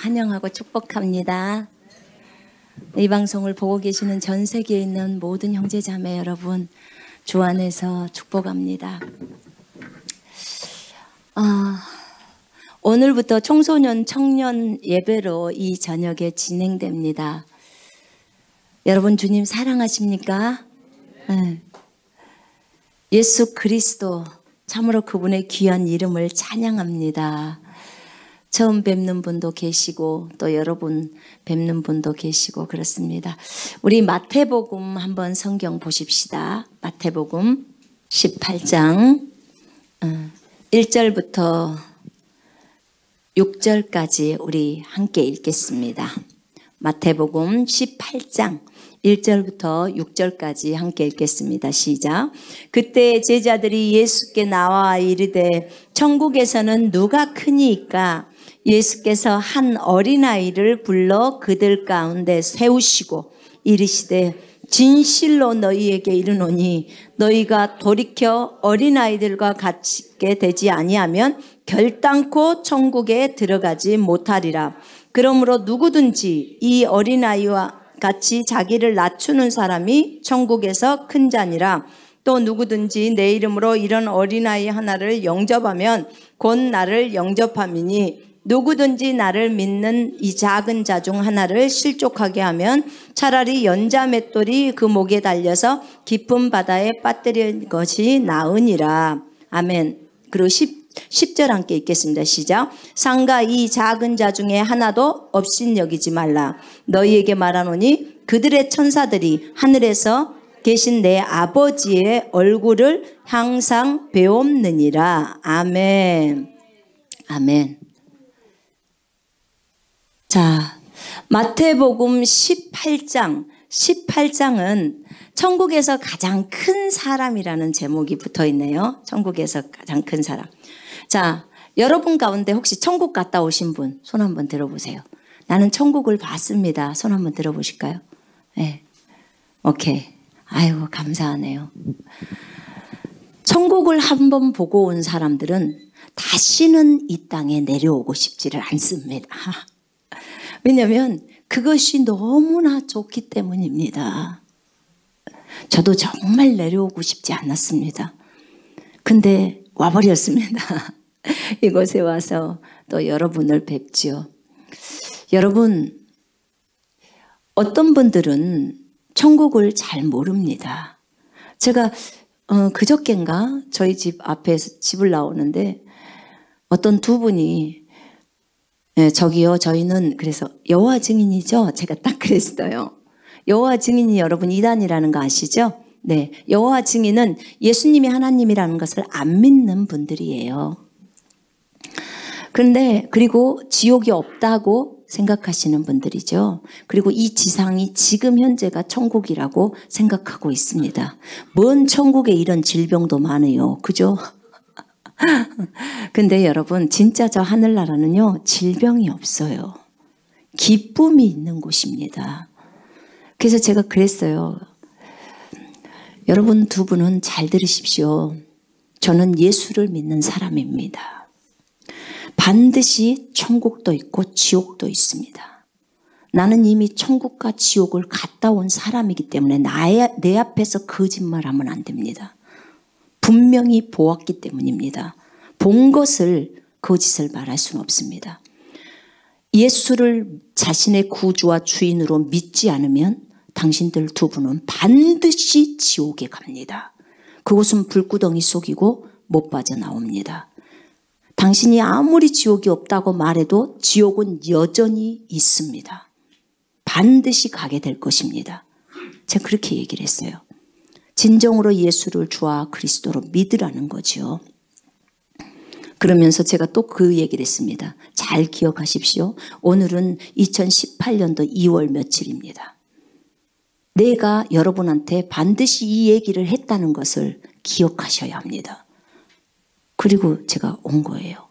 환영하고 축복합니다. 이 방송을 보고 계시는 전 세계에 있는 모든 형제자매 여러분, 주 안에서 축복합니다. 오늘부터 청소년 청년 예배로 이 저녁에 진행됩니다. 여러분, 주님 사랑하십니까? 네. 예수 그리스도, 참으로 그분의 귀한 이름을 찬양합니다. 처음 뵙는 분도 계시고 또 여러분 뵙는 분도 계시고 그렇습니다. 우리 마태복음 한번 성경 보십시다. 마태복음 18장 1절부터 6절까지 우리 함께 읽겠습니다. 마태복음 18장 1절부터 6절까지 함께 읽겠습니다. 시작. 그때 제자들이 예수께 나와 이르되 천국에서는 누가 크니이까? 예수께서 한 어린아이를 불러 그들 가운데 세우시고 이르시되 진실로 너희에게 이르노니 너희가 돌이켜 어린아이들과 같이 있게 되지 아니하면 결단코 천국에 들어가지 못하리라. 그러므로 누구든지 이 어린아이와 같이 자기를 낮추는 사람이 천국에서 큰 자니라. 또 누구든지 내 이름으로 이런 어린아이 하나를 영접하면 곧 나를 영접함이니 누구든지 나를 믿는 이 작은 자 중 하나를 실족하게 하면 차라리 연자 맷돌이 그 목에 달려서 깊은 바다에 빠뜨리는 것이 나으니라. 아멘. 그리고 10절 함께 읽겠습니다. 시작. 상가 이 작은 자 중에 하나도 업신여기지 말라. 너희에게 말하노니 그들의 천사들이 하늘에서 계신 내 아버지의 얼굴을 항상 배옵느니라. 아멘. 아멘. 자, 마태복음 18장은 천국에서 가장 큰 사람이라는 제목이 붙어 있네요. 천국에서 가장 큰 사람. 자, 여러분 가운데 혹시 천국 갔다 오신 분 손 한번 들어보세요. 나는 천국을 봤습니다. 손 한번 들어보실까요? 네. 오케이. 아이고, 감사하네요. 천국을 한번 보고 온 사람들은 다시는 이 땅에 내려오고 싶지를 않습니다. 왜냐하면 그것이 너무나 좋기 때문입니다. 저도 정말 내려오고 싶지 않았습니다. 근데 와버렸습니다. 이곳에 와서 또 여러분을 뵙죠. 여러분, 어떤 분들은 천국을 잘 모릅니다. 제가 그저껜가 저희 집 앞에서 집을 나오는데 어떤 두 분이 저기요, 저희는 그래서 여호와 증인이죠? 제가 딱 그랬어요. 여호와 증인이 여러분 이단이라는 거 아시죠? 네, 여호와 증인은 예수님이 하나님이라는 것을 안 믿는 분들이에요. 그런데 그리고 지옥이 없다고 생각하시는 분들이죠. 그리고 이 지상이 지금 현재가 천국이라고 생각하고 있습니다. 뭔 천국에 이런 질병도 많아요. 그죠? 근데 여러분, 진짜 저 하늘나라는요, 질병이 없어요. 기쁨이 있는 곳입니다. 그래서 제가 그랬어요. 여러분 두 분은 잘 들으십시오. 저는 예수를 믿는 사람입니다. 반드시 천국도 있고 지옥도 있습니다. 나는 이미 천국과 지옥을 갔다 온 사람이기 때문에 내 앞에서 거짓말하면 안 됩니다. 분명히 보았기 때문입니다. 본 것을 거짓을 말할 수는 없습니다. 예수를 자신의 구주와 주인으로 믿지 않으면 당신들 두 분은 반드시 지옥에 갑니다. 그곳은 불구덩이 속이고 못 빠져나옵니다. 당신이 아무리 지옥이 없다고 말해도 지옥은 여전히 있습니다. 반드시 가게 될 것입니다. 제가 그렇게 얘기를 했어요. 진정으로 예수를 주와 그리스도로 믿으라는 거죠. 그러면서 제가 또 그 얘기를 했습니다. 잘 기억하십시오. 오늘은 2018년도 2월 며칠입니다. 내가 여러분한테 반드시 이 얘기를 했다는 것을 기억하셔야 합니다. 그리고 제가 온 거예요.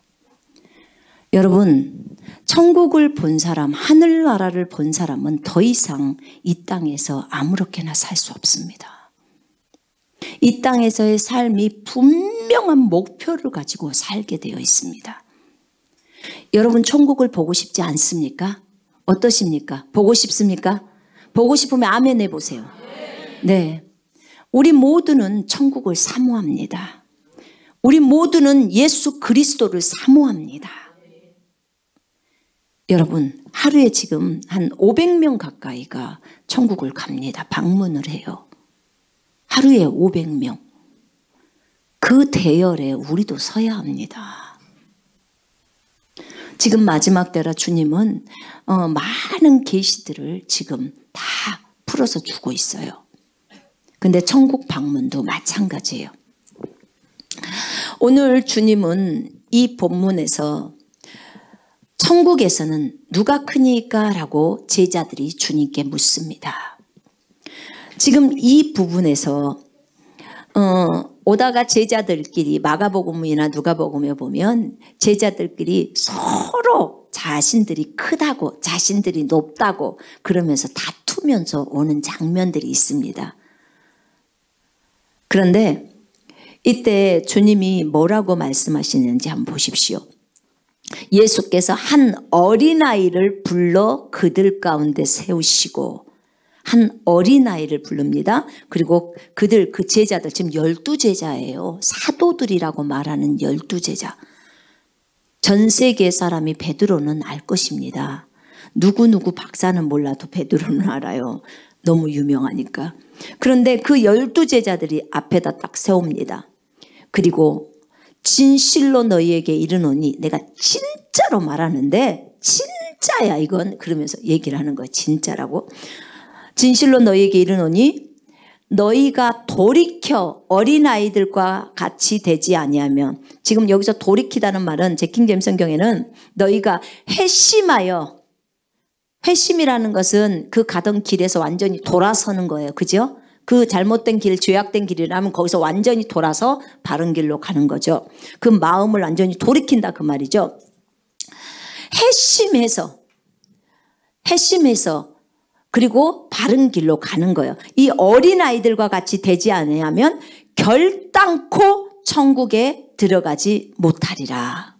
여러분, 천국을 본 사람, 하늘나라를 본 사람은 더 이상 이 땅에서 아무렇게나 살 수 없습니다. 이 땅에서의 삶이 분명한 목표를 가지고 살게 되어 있습니다. 여러분 천국을 보고 싶지 않습니까? 어떠십니까? 보고 싶습니까? 보고 싶으면 아멘 해보세요. 네. 우리 모두는 천국을 사모합니다. 우리 모두는 예수 그리스도를 사모합니다. 여러분 하루에 지금 한 500명 가까이가 천국을 갑니다. 방문을 해요. 하루에 500명. 그 대열에 우리도 서야 합니다. 지금 마지막 때라 주님은 많은 계시들을 지금 다 풀어서 주고 있어요. 근데 천국 방문도 마찬가지예요. 오늘 주님은 이 본문에서 천국에서는 누가 크니까? 라고 제자들이 주님께 묻습니다. 지금 이 부분에서 오다가 제자들끼리 마가복음이나 누가복음에 보면 제자들끼리 서로 자신들이 크다고 자신들이 높다고 그러면서 다투면서 오는 장면들이 있습니다. 그런데 이때 주님이 뭐라고 말씀하시는지 한번 보십시오. 예수께서 한 어린아이를 불러 그들 가운데 세우시고 한 어린아이를 부릅니다. 그리고 그들 그 제자들 지금 12제자예요. 사도들이라고 말하는 12제자. 전 세계 사람이 베드로는 알 것입니다. 누구누구 박사는 몰라도 베드로는 알아요. 너무 유명하니까. 그런데 그 12제자들이 앞에다 딱 세웁니다. 그리고 진실로 너희에게 이르노니 내가 진짜로 말하는데 진짜야 이건 그러면서 얘기를 하는 거예요. 진짜라고. 진실로 너희에게 이르노니 너희가 돌이켜 어린아이들과 같이 되지 아니하면 지금 여기서 돌이키다는 말은 제 킹제임스 성경에는 너희가 회심하여 회심이라는 것은 그 가던 길에서 완전히 돌아서는 거예요. 그죠? 그 잘못된 길, 죄악된 길이라면 거기서 완전히 돌아서 바른 길로 가는 거죠. 그 마음을 완전히 돌이킨다 그 말이죠. 회심해서 그리고 바른 길로 가는 거예요. 이 어린아이들과 같이 되지 않으면 결단코 천국에 들어가지 못하리라.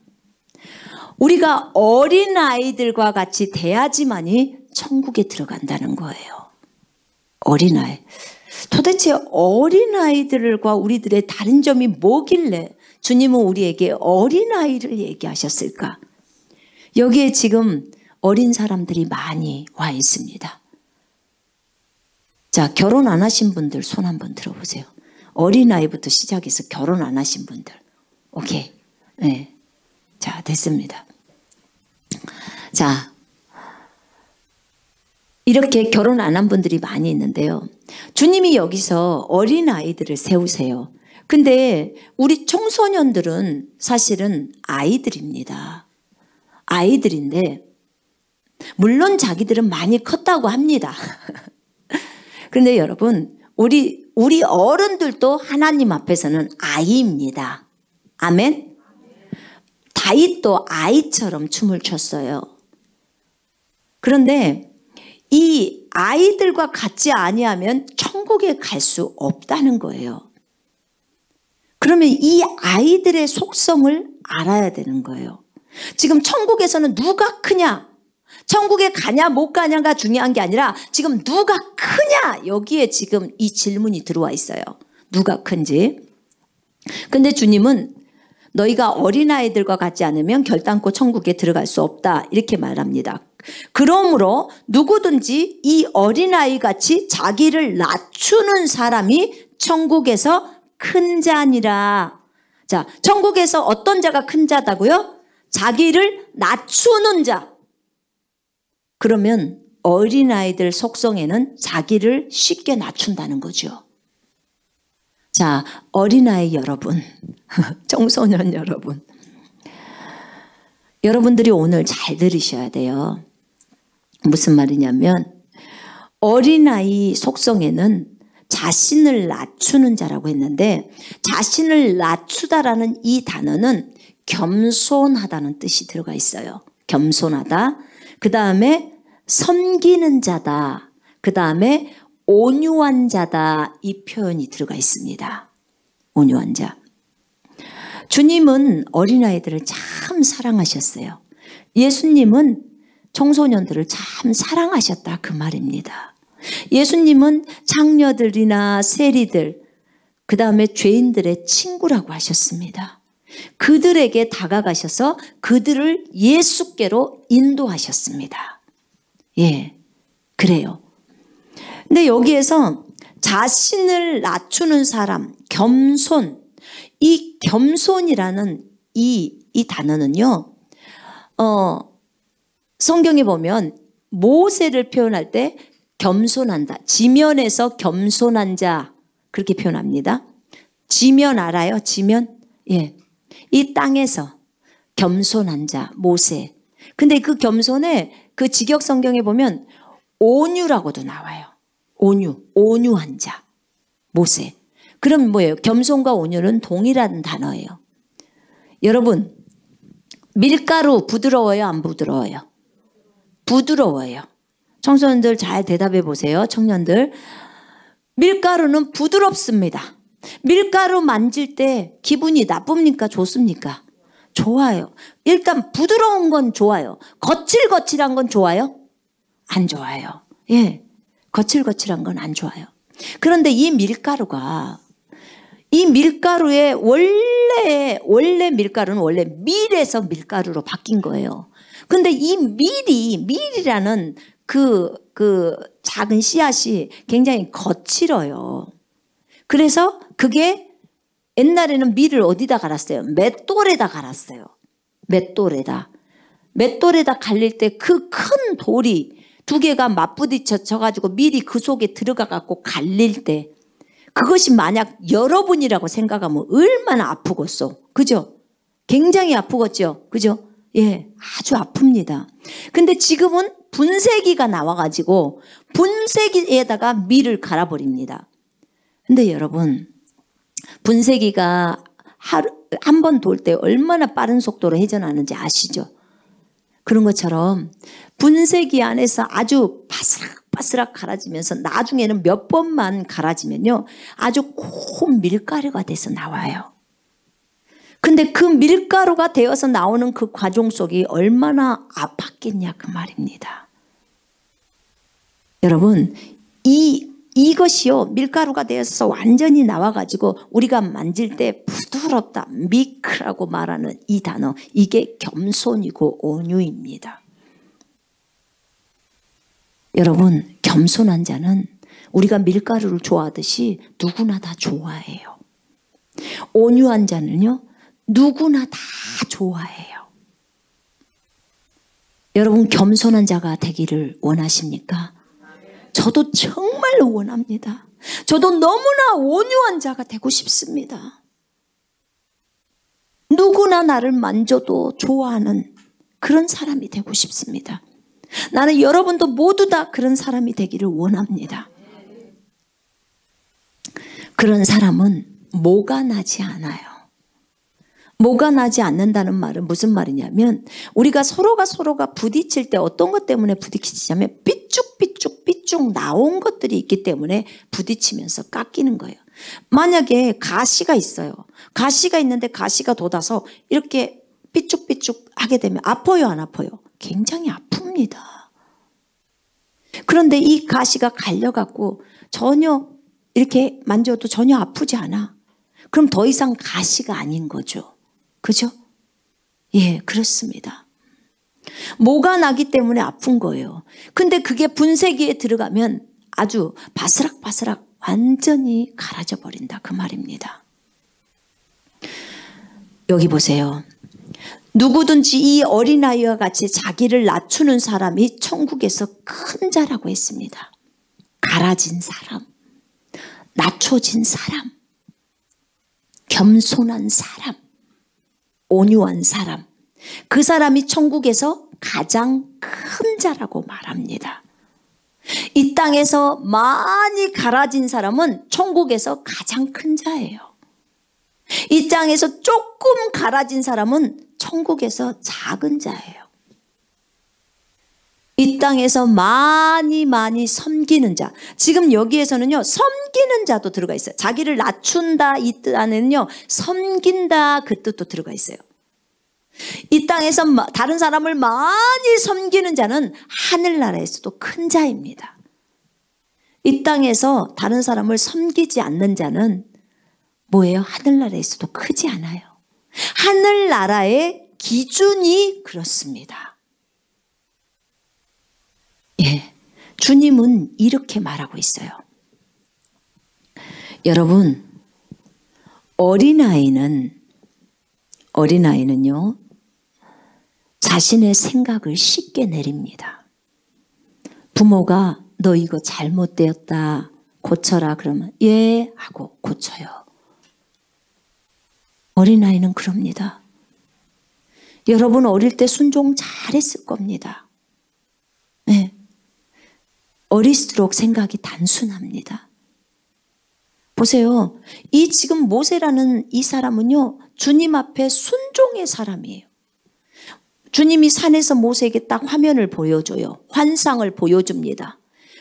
우리가 어린아이들과 같이 돼야지만이 천국에 들어간다는 거예요. 어린아이. 도대체 어린아이들과 우리들의 다른 점이 뭐길래 주님은 우리에게 어린아이를 얘기하셨을까? 여기에 지금 어린 사람들이 많이 와 있습니다. 자, 결혼 안 하신 분들 손 한번 들어보세요. 어린아이부터 시작해서 결혼 안 하신 분들. 오케이. 네. 자, 됐습니다. 자, 이렇게 결혼 안 한 분들이 많이 있는데요. 주님이 여기서 어린아이들을 세우세요. 근데 우리 청소년들은 사실은 아이들입니다. 아이들인데 물론 자기들은 많이 컸다고 합니다. 그런데 여러분 우리 어른들도 하나님 앞에서는 아이입니다. 아멘? 다윗도 아이처럼 춤을 췄어요. 그런데 이 아이들과 같지 아니하면 천국에 갈 수 없다는 거예요. 그러면 이 아이들의 속성을 알아야 되는 거예요. 지금 천국에서는 누가 크냐? 천국에 가냐 못 가냐가 중요한 게 아니라 지금 누가 크냐? 여기에 지금 이 질문이 들어와 있어요. 누가 큰지. 근데 주님은 너희가 어린아이들과 같지 않으면 결단코 천국에 들어갈 수 없다. 이렇게 말합니다. 그러므로 누구든지 이 어린아이같이 자기를 낮추는 사람이 천국에서 큰 자니라. 자, 천국에서 어떤 자가 큰 자다고요? 자기를 낮추는 자. 그러면 어린아이들 속성에는 자기를 쉽게 낮춘다는 거죠. 자, 어린아이 여러분, 청소년 여러분, 여러분들이 오늘 잘 들으셔야 돼요. 무슨 말이냐면 어린아이 속성에는 자신을 낮추는 자라고 했는데 자신을 낮추다라는 이 단어는 겸손하다는 뜻이 들어가 있어요. 겸손하다. 그 다음에 섬기는 자다. 그 다음에 온유한 자다. 이 표현이 들어가 있습니다. 온유한 자. 주님은 어린아이들을 참 사랑하셨어요. 예수님은 청소년들을 참 사랑하셨다 그 말입니다. 예수님은 장녀들이나 세리들, 그 다음에 죄인들의 친구라고 하셨습니다. 그들에게 다가가셔서 그들을 예수께로 인도하셨습니다. 예, 그래요. 근데 여기에서 자신을 낮추는 사람, 겸손, 이 겸손이라는 이 단어는요, 성경에 보면 모세를 표현할 때 겸손한다. 지면에서 겸손한 자 그렇게 표현합니다. 지면 알아요? 지면? 예. 이 땅에서 겸손한 자 모세. 근데 그 겸손에 그 직역 성경에 보면 온유라고도 나와요. 온유한 자 모세. 그럼 뭐예요? 겸손과 온유는 동일한 단어예요. 여러분, 밀가루 부드러워요? 안 부드러워요? 부드러워요. 청소년들 잘 대답해 보세요. 청년들. 밀가루는 부드럽습니다. 밀가루 만질 때 기분이 나쁩니까? 좋습니까? 좋아요. 일단 부드러운 건 좋아요. 거칠거칠한 건 좋아요? 안 좋아요. 예, 거칠거칠한 건 안 좋아요. 그런데 이 밀가루의 원래 밀가루는 원래 밀에서 밀가루로 바뀐 거예요. 근데 이 밀이라는 그 작은 씨앗이 굉장히 거칠어요. 그래서 그게 옛날에는 밀을 어디다 갈았어요? 맷돌에다 갈았어요. 맷돌에다 갈릴 때 그 큰 돌이 두 개가 맞부딪혀가지고 밀이 그 속에 들어가갖고 갈릴 때 그것이 만약 여러분이라고 생각하면 얼마나 아프겠어. 그죠? 굉장히 아프겠죠? 그죠? 예, 아주 아픕니다. 근데 지금은 분쇄기가 나와가지고 분쇄기에다가 밀을 갈아버립니다. 근데 여러분, 분쇄기가 한 번 돌 때 얼마나 빠른 속도로 회전하는지 아시죠? 그런 것처럼 분쇄기 안에서 아주 바스락바스락 갈아지면서 나중에는 몇 번만 갈아지면요, 아주 고운 밀가루가 돼서 나와요. 근데 그 밀가루가 되어서 나오는 그 과정 속이 얼마나 아팠겠냐 그 말입니다. 여러분, 이것이요, 밀가루가 되어서 완전히 나와가지고 우리가 만질 때 부드럽다, 미크라고 말하는 이 단어, 이게 겸손이고 온유입니다. 여러분, 겸손한 자는 우리가 밀가루를 좋아하듯이 누구나 다 좋아해요. 온유한 자는요, 누구나 다 좋아해요. 여러분, 겸손한 자가 되기를 원하십니까? 저도 정말 원합니다. 저도 너무나 온유한 자가 되고 싶습니다. 누구나 나를 만져도 좋아하는 그런 사람이 되고 싶습니다. 나는 여러분도 모두 다 그런 사람이 되기를 원합니다. 그런 사람은 모가 나지 않아요. 모가 나지 않는다는 말은 무슨 말이냐면, 우리가 서로가 부딪힐 때 어떤 것 때문에 부딪히냐면 삐쭉 나온 것들이 있기 때문에 부딪히면서 깎이는 거예요. 만약에 가시가 있어요. 가시가 있는데 가시가 돋아서 이렇게 삐쭉 하게 되면 아파요, 안 아파요? 굉장히 아픕니다. 그런데 이 가시가 갈려갖고 전혀 이렇게 만져도 전혀 아프지 않아. 그럼 더 이상 가시가 아닌 거죠. 그죠? 예, 그렇습니다. 모가 나기 때문에 아픈 거예요. 근데 그게 분쇄기에 들어가면 아주 바스락바스락 완전히 갈아져 버린다 그 말입니다. 여기 보세요. 누구든지 이 어린아이와 같이 자기를 낮추는 사람이 천국에서 큰 자라고 했습니다. 갈아진 사람, 낮춰진 사람, 겸손한 사람, 온유한 사람, 그 사람이 천국에서 가장 큰 자라고 말합니다. 이 땅에서 많이 갈아진 사람은 천국에서 가장 큰 자예요. 이 땅에서 조금 갈아진 사람은 천국에서 작은 자예요. 이 땅에서 많이 섬기는 자. 지금 여기에서는요, 섬기는 자도 들어가 있어요. 자기를 낮춘다 이 뜻 안에는요, 섬긴다 그 뜻도 들어가 있어요. 이 땅에서 다른 사람을 많이 섬기는 자는 하늘나라에서도 큰 자입니다. 이 땅에서 다른 사람을 섬기지 않는 자는 뭐예요? 하늘나라에서도 크지 않아요. 하늘나라의 기준이 그렇습니다. 예, 주님은 이렇게 말하고 있어요. 여러분, 어린아이는요, 자신의 생각을 쉽게 내립니다. 부모가 너 이거 잘못되었다 고쳐라 그러면 예 하고 고쳐요. 어린아이는 그럽니다. 여러분 어릴 때 순종 잘했을 겁니다. 네. 어릴수록 생각이 단순합니다. 보세요. 이 지금 모세라는 이 사람은요, 주님 앞에 순종의 사람이에요. 주님이 산에서 모세에게 딱 화면을 보여줘요. 환상을 보여줍니다.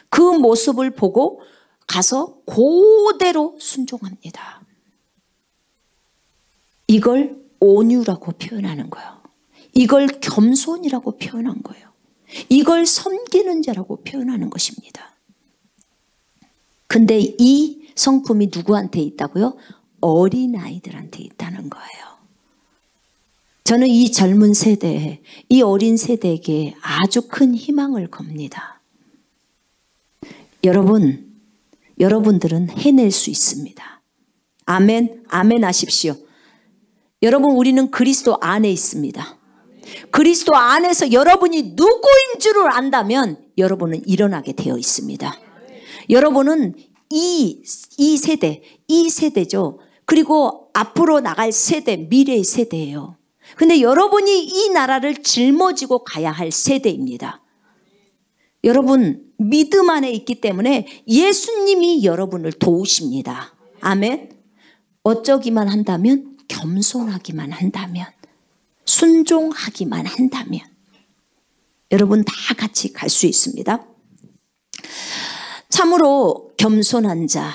그 모습을 보고 가서 그대로 순종합니다. 이걸 온유라고 표현하는 거예요. 이걸 겸손이라고 표현한 거예요. 이걸 섬기는 자라고 표현하는 것입니다. 근데 이 성품이 누구한테 있다고요? 어린아이들한테 있다는 거예요. 저는 이 젊은 세대에, 이 어린 세대에게 아주 큰 희망을 겁니다. 여러분들은 해낼 수 있습니다. 아멘, 아멘 하십시오. 여러분, 우리는 그리스도 안에 있습니다. 그리스도 안에서 여러분이 누구인 줄을 안다면 여러분은 일어나게 되어 있습니다. 여러분은 이 세대죠. 그리고 앞으로 나갈 세대, 미래의 세대예요. 근데 여러분이 이 나라를 짊어지고 가야 할 세대입니다. 여러분 믿음 안에 있기 때문에 예수님이 여러분을 도우십니다. 아멘. 어쩌기만 한다면, 겸손하기만 한다면, 순종하기만 한다면 여러분 다 같이 갈 수 있습니다. 참으로 겸손한 자,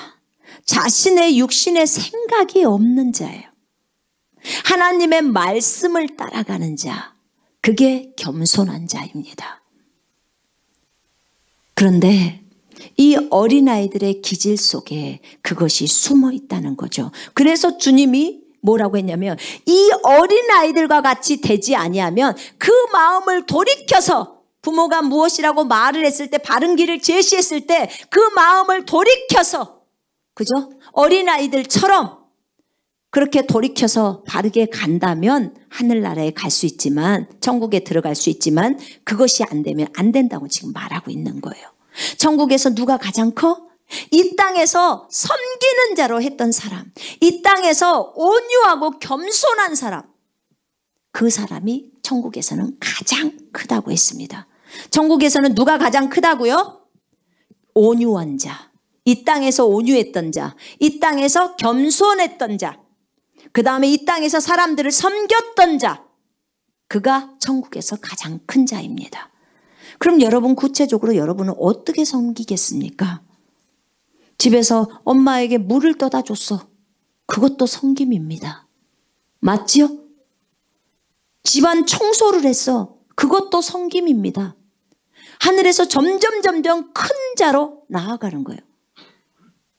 자신의 육신의 생각이 없는 자예요. 하나님의 말씀을 따라가는 자, 그게 겸손한 자입니다. 그런데 이 어린아이들의 기질 속에 그것이 숨어 있다는 거죠. 그래서 주님이 뭐라고 했냐면, 이 어린아이들과 같이 되지 아니하면 그 마음을 돌이켜서, 부모가 무엇이라고 말을 했을 때, 바른 길을 제시했을 때 그 마음을 돌이켜서, 그죠? 어린아이들처럼 그렇게 돌이켜서 바르게 간다면 하늘나라에 갈 수 있지만, 천국에 들어갈 수 있지만, 그것이 안 되면 안 된다고 지금 말하고 있는 거예요. 천국에서 누가 가장 커? 이 땅에서 섬기는 자로 했던 사람, 이 땅에서 온유하고 겸손한 사람, 그 사람이 천국에서는 가장 크다고 했습니다. 천국에서는 누가 가장 크다고요? 온유한 자, 이 땅에서 온유했던 자, 이 땅에서 겸손했던 자, 그 다음에 이 땅에서 사람들을 섬겼던 자, 그가 천국에서 가장 큰 자입니다. 그럼 여러분, 구체적으로 여러분은 어떻게 섬기겠습니까? 집에서 엄마에게 물을 떠다 줬어. 그것도 섬김입니다. 맞죠? 집안 청소를 했어. 그것도 섬김입니다. 하늘에서 점점 큰 자로 나아가는 거예요.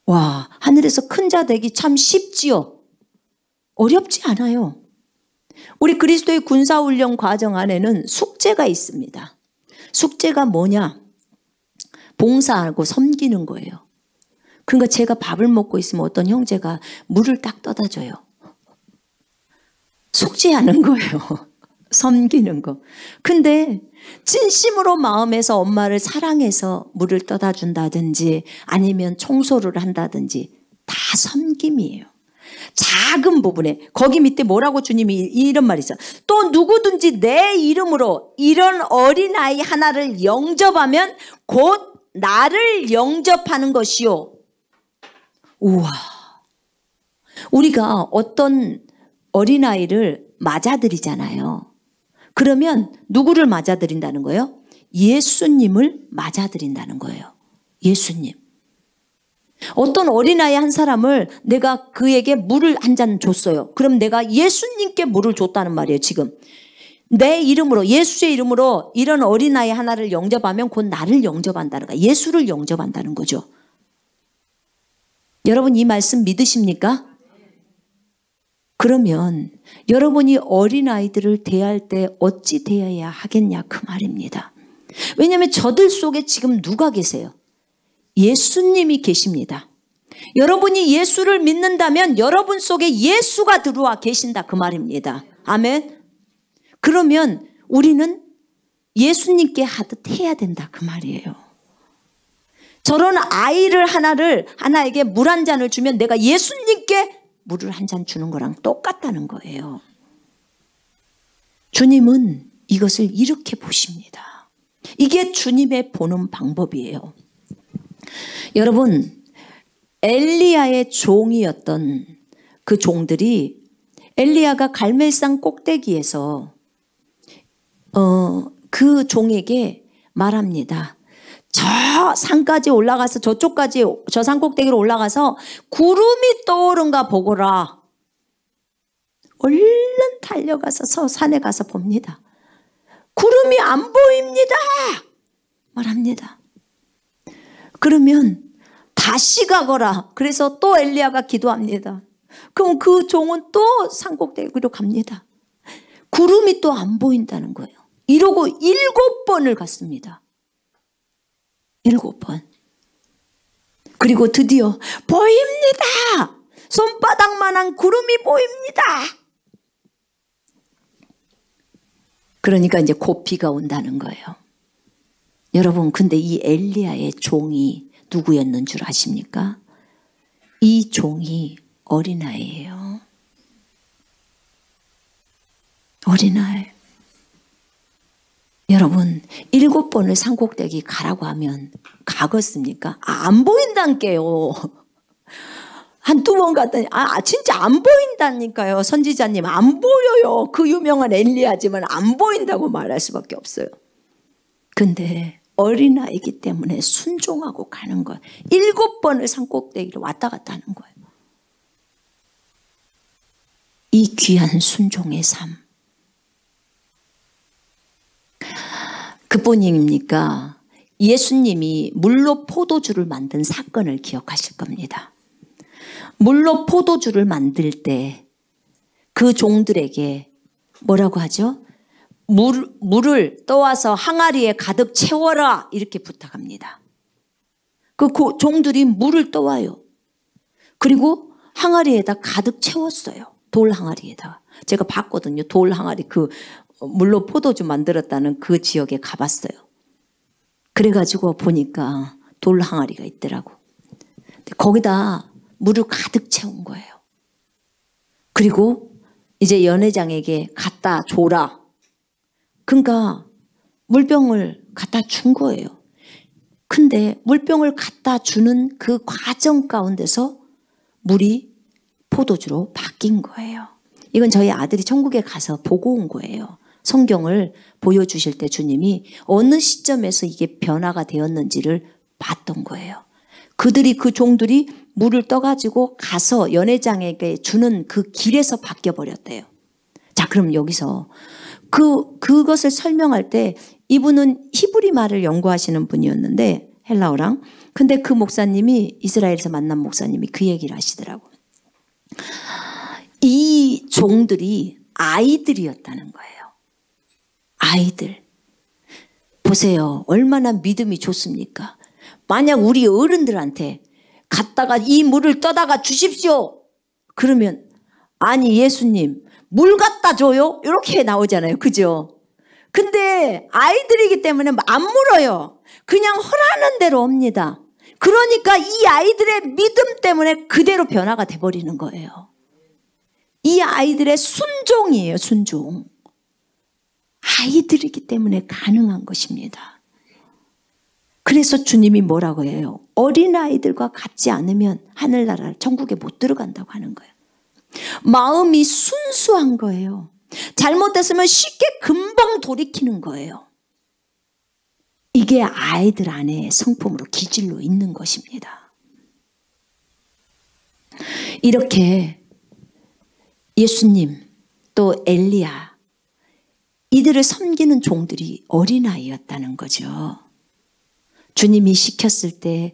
와, 하늘에서 큰 자 되기 참 쉽지요? 어렵지 않아요. 우리 그리스도의 군사훈련 과정 안에는 숙제가 있습니다. 숙제가 뭐냐? 봉사하고 섬기는 거예요. 그러니까 제가 밥을 먹고 있으면 어떤 형제가 물을 딱 떠다 줘요. 숙제하는 거예요. 섬기는 거. 근데 진심으로 마음에서 엄마를 사랑해서 물을 떠다 준다든지 아니면 청소를 한다든지 다 섬김이에요. 작은 부분에, 거기 밑에 뭐라고 주님이 이런 말이 있어요. 또 누구든지 내 이름으로 이런 어린아이 하나를 영접하면 곧 나를 영접하는 것이요. 우와. 우리가 어떤 어린아이를 맞아들이잖아요. 그러면 누구를 맞아들인다는 거예요? 예수님을 맞아들인다는 거예요. 예수님. 어떤 어린아이 한 사람을 내가 그에게 물을 한 잔 줬어요. 그럼 내가 예수님께 물을 줬다는 말이에요, 지금. 내 이름으로, 예수의 이름으로 이런 어린아이 하나를 영접하면 곧 나를 영접한다는 거야. 예수를 영접한다는 거죠. 여러분 이 말씀 믿으십니까? 그러면 여러분이 어린아이들을 대할 때 어찌 대해야 하겠냐 그 말입니다. 왜냐하면 저들 속에 지금 누가 계세요? 예수님이 계십니다. 여러분이 예수를 믿는다면 여러분 속에 예수가 들어와 계신다 그 말입니다. 아멘. 그러면 우리는 예수님께 하듯 해야 된다 그 말이에요. 저런 아이를 하나에게 물 한 잔을 주면 내가 예수님께 물을 한 잔 주는 거랑 똑같다는 거예요. 주님은 이것을 이렇게 보십니다. 이게 주님의 보는 방법이에요. 여러분 엘리야의 종이었던 그 종들이 엘리야가 갈멜산 꼭대기에서 그 종에게 말합니다. 저 산까지 올라가서 저쪽까지 저 산 꼭대기로 올라가서 구름이 떠오른가 보거라. 얼른 달려가서 저 산에 가서 봅니다. 구름이 안 보입니다. 말합니다. 그러면 다시 가거라. 그래서 또 엘리야가 기도합니다. 그럼 그 종은 또 산 꼭대기로 갑니다. 구름이 또 안 보인다는 거예요. 이러고 7번을 갔습니다. 7번. 그리고 드디어 보입니다. 손바닥만한 구름이 보입니다. 그러니까 이제 곧 비가 온다는 거예요. 여러분 근데 이 엘리야의 종이 누구였는 줄 아십니까? 이 종이 어린아이예요. 어린아이. 여러분 7번을 산꼭대기 가라고 하면 가겠습니까? 안 보인다니까요. 한두 번 갔더니 진짜 안 보인다니까요. 선지자님 안 보여요. 그 유명한 엘리야지만 안 보인다고 말할 수밖에 없어요. 근데 어린아이기 때문에 순종하고 가는 거예요. 7번을 산꼭대기로 왔다 갔다 하는 거예요. 이 귀한 순종의 삶. 그뿐입니까? 예수님이 물로 포도주를 만든 사건을 기억하실 겁니다. 물로 포도주를 만들 때 그 종들에게 뭐라고 하죠? 물을 떠와서 항아리에 가득 채워라 이렇게 부탁합니다. 그 종들이 물을 떠와요. 그리고 항아리에다 가득 채웠어요. 돌 항아리에다가. 제가 봤거든요. 돌 항아리 그 물로 포도주 만들었다는 그 지역에 가봤어요. 그래가지고 보니까 돌 항아리가 있더라고. 거기다 물을 가득 채운 거예요. 그리고 이제 연회장에게 갖다 줘라. 그러니까 물병을 갖다 준 거예요. 근데 물병을 갖다 주는 그 과정 가운데서 물이 포도주로 바뀐 거예요. 이건 저희 아들이 천국에 가서 보고 온 거예요. 성경을 보여주실 때 주님이 어느 시점에서 이게 변화가 되었는지를 봤던 거예요. 그 종들이 물을 떠가지고 가서 연회장에게 주는 그 길에서 바뀌어버렸대요. 자, 그럼 여기서 그것을 설명할 때 이분은 히브리 말을 연구하시는 분이었는데 헬라어랑. 근데 그 목사님이 이스라엘에서 만난 목사님이 그 얘기를 하시더라고. 이 종들이 아이들이었다는 거예요. 아이들. 보세요. 얼마나 믿음이 좋습니까? 만약 우리 어른들한테 갔다가 이 물을 떠다가 주십시오. 그러면 아니 예수님 물 갖다 줘요? 이렇게 나오잖아요. 그죠? 근데 아이들이기 때문에 안 물어요. 그냥 허라는 대로 옵니다. 그러니까 이 아이들의 믿음 때문에 그대로 변화가 돼버리는 거예요. 이 아이들의 순종이에요. 순종. 아이들이기 때문에 가능한 것입니다. 그래서 주님이 뭐라고 해요? 어린아이들과 같지 않으면 하늘나라 천국에 못 들어간다고 하는 거예요. 마음이 순수한 거예요. 잘못됐으면 쉽게 금방 돌이키는 거예요. 이게 아이들 안에 성품으로 기질로 있는 것입니다. 이렇게 예수님 또 엘리야 이들을 섬기는 종들이 어린아이였다는 거죠. 주님이 시켰을 때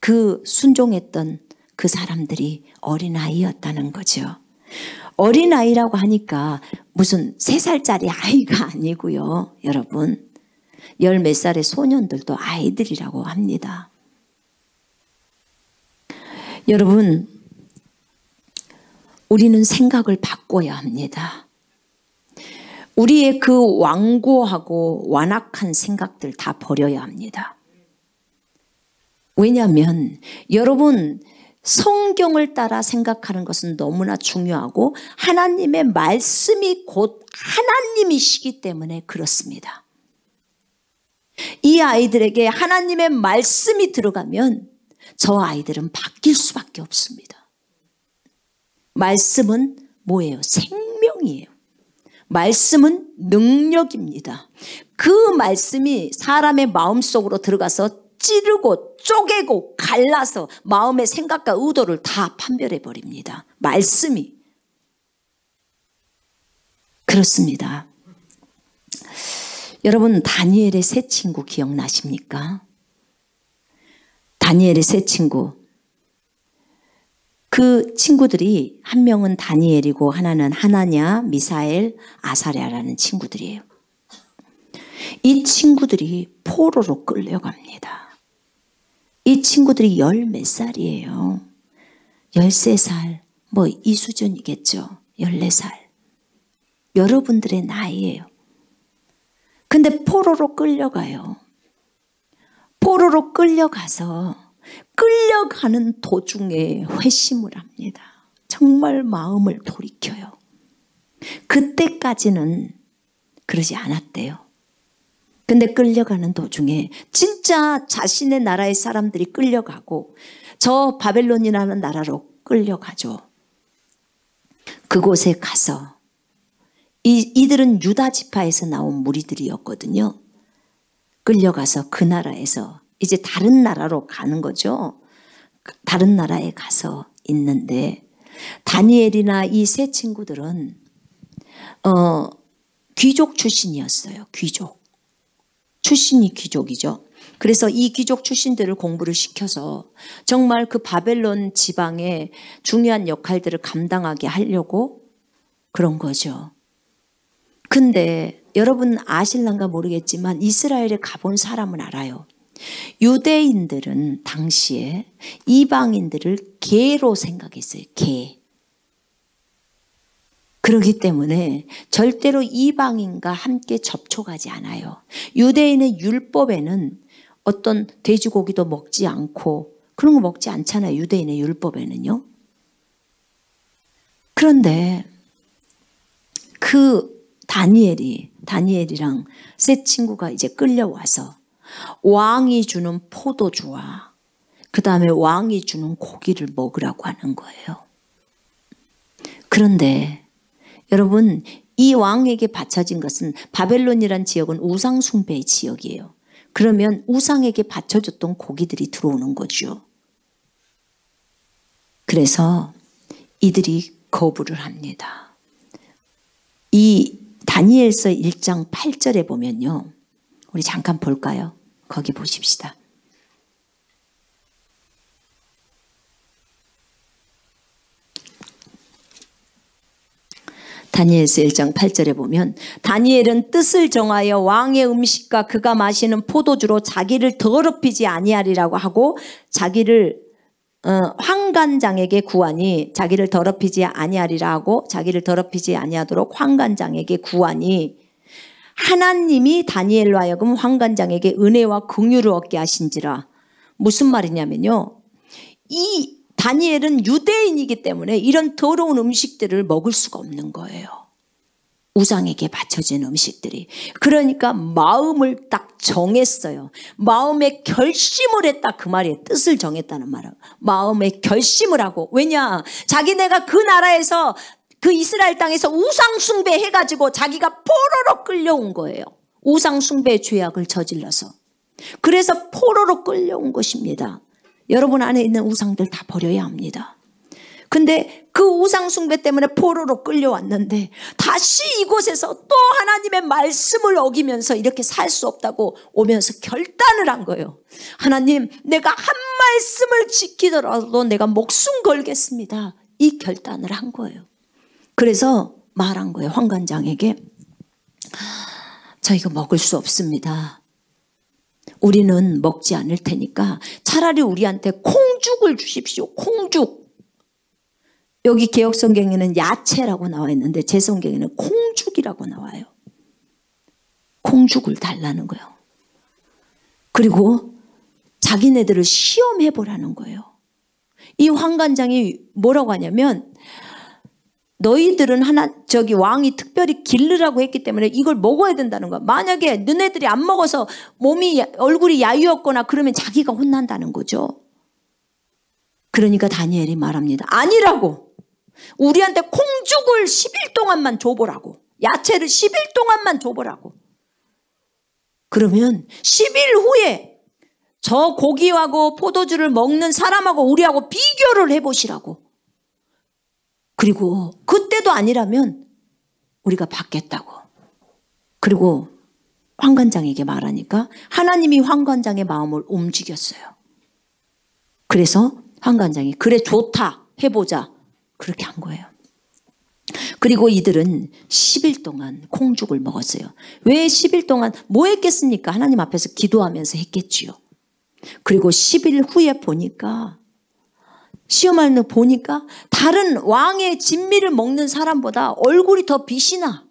그 순종했던 그 사람들이 어린아이였다는 거죠. 어린아이라고 하니까 무슨 3살짜리 아이가 아니고요. 여러분, 10몇 살의 소년들도 아이들이라고 합니다. 여러분, 우리는 생각을 바꿔야 합니다. 우리의 그 완고하고 완악한 생각들 다 버려야 합니다. 왜냐하면 여러분, 성경을 따라 생각하는 것은 너무나 중요하고 하나님의 말씀이 곧 하나님이시기 때문에 그렇습니다. 이 아이들에게 하나님의 말씀이 들어가면 저 아이들은 바뀔 수밖에 없습니다. 말씀은 뭐예요? 생명이에요. 말씀은 능력입니다. 그 말씀이 사람의 마음속으로 들어가서 찌르고 쪼개고 갈라서 마음의 생각과 의도를 다 판별해 버립니다. 말씀이. 그렇습니다. 여러분, 다니엘의 세 친구 기억나십니까? 다니엘의 세 친구. 그 친구들이 한 명은 다니엘이고 하나는 하나냐, 미사엘, 아사랴라는 친구들이에요. 이 친구들이 포로로 끌려갑니다. 이 친구들이 10몇 살이에요. 13살, 뭐 이 수준이겠죠. 14살. 여러분들의 나이예요. 근데 포로로 끌려가요. 포로로 끌려가서 끌려가는 도중에 회심을 합니다. 정말 마음을 돌이켜요. 그때까지는 그러지 않았대요. 근데 끌려가는 도중에 진짜 자신의 나라의 사람들이 끌려가고 저 바벨론이라는 나라로 끌려가죠. 그곳에 가서 이들은 유다 지파에서 나온 무리들이었거든요. 끌려가서 그 나라에서 이제 다른 나라로 가는 거죠. 다른 나라에 가서 있는데 다니엘이나 이 세 친구들은 귀족 출신이었어요. 귀족. 출신이 귀족이죠. 그래서 이 귀족 출신들을 공부를 시켜서 정말 그 바벨론 지방의 중요한 역할들을 감당하게 하려고 그런 거죠. 근데 여러분 아실란가 모르겠지만 이스라엘에 가본 사람은 알아요. 유대인들은 당시에 이방인들을 개로 생각했어요. 개. 그렇기 때문에 절대로 이방인과 함께 접촉하지 않아요. 유대인의 율법에는 어떤 돼지고기도 먹지 않고 그런 거 먹지 않잖아요. 유대인의 율법에는요. 그런데 그 다니엘이랑 세 친구가 이제 끌려와서 왕이 주는 포도주와 그 다음에 왕이 주는 고기를 먹으라고 하는 거예요. 그런데 여러분, 이 왕에게 바쳐진 것은 바벨론이란 지역은 우상 숭배의 지역이에요. 그러면 우상에게 바쳐졌던 고기들이 들어오는 거죠. 그래서 이들이 거부를 합니다. 이 다니엘서 1장 8절에 보면요. 우리 잠깐 볼까요? 거기 보십시다. 다니엘서 1장 8절에 보면 다니엘은 뜻을 정하여 왕의 음식과 그가 마시는 포도주로 자기를 더럽히지 아니하리라고 하고 자기를 환관장에게 구하니 자기를 더럽히지 아니하리라 하고 자기를 더럽히지 아니하도록 환관장에게 구하니 하나님이 다니엘로 하여금 환관장에게 은혜와 긍휼을 얻게 하신지라. 무슨 말이냐면요. 이 다니엘은 유대인이기 때문에 이런 더러운 음식들을 먹을 수가 없는 거예요. 우상에게 바쳐진 음식들이. 그러니까 마음을 딱 정했어요. 마음에 결심을 했다 그 말이에요. 뜻을 정했다는 말은. 마음에 결심을 하고. 왜냐? 자기네가 그 나라에서 그 이스라엘 땅에서 우상 숭배해가지고 자기가 포로로 끌려온 거예요. 우상 숭배의 죄악을 저질러서. 그래서 포로로 끌려온 것입니다. 여러분 안에 있는 우상들 다 버려야 합니다. 근데 그 우상숭배 때문에 포로로 끌려왔는데 다시 이곳에서 또 하나님의 말씀을 어기면서 이렇게 살 수 없다고 오면서 결단을 한 거예요. 하나님, 내가 한 말씀을 지키더라도 내가 목숨 걸겠습니다. 이 결단을 한 거예요. 그래서 말한 거예요. 환관장에게, 저 이거 먹을 수 없습니다. 우리는 먹지 않을 테니까 차라리 우리한테 콩죽을 주십시오. 콩죽. 여기 개역성경에는 야채라고 나와 있는데 제 성경에는 콩죽이라고 나와요. 콩죽을 달라는 거예요. 그리고 자기네들을 시험해 보라는 거예요. 이 환관장이 뭐라고 하냐면, 너희들은 왕이 특별히 기르라고 했기 때문에 이걸 먹어야 된다는 거야. 만약에 너네들이 안 먹어서 얼굴이 야유었거나 그러면 자기가 혼난다는 거죠. 그러니까 다니엘이 말합니다. 아니라고. 우리한테 콩죽을 10일 동안만 줘보라고. 야채를 10일 동안만 줘보라고. 그러면 10일 후에 저 고기하고 포도주를 먹는 사람하고 우리하고 비교를 해보시라고. 그리고 그때도 아니라면 우리가 받겠다고. 그리고 환관장에게 말하니까 하나님이 환관장의 마음을 움직였어요. 그래서 환관장이 그래 좋다 해보자 그렇게 한 거예요. 그리고 이들은 10일 동안 콩죽을 먹었어요. 왜 10일 동안 뭐 했겠습니까? 하나님 앞에서 기도하면서 했겠지요. 그리고 10일 후에 보니까, 시험할 때 보니까 다른 왕의 진미를 먹는 사람보다 얼굴이 더 빛이 나.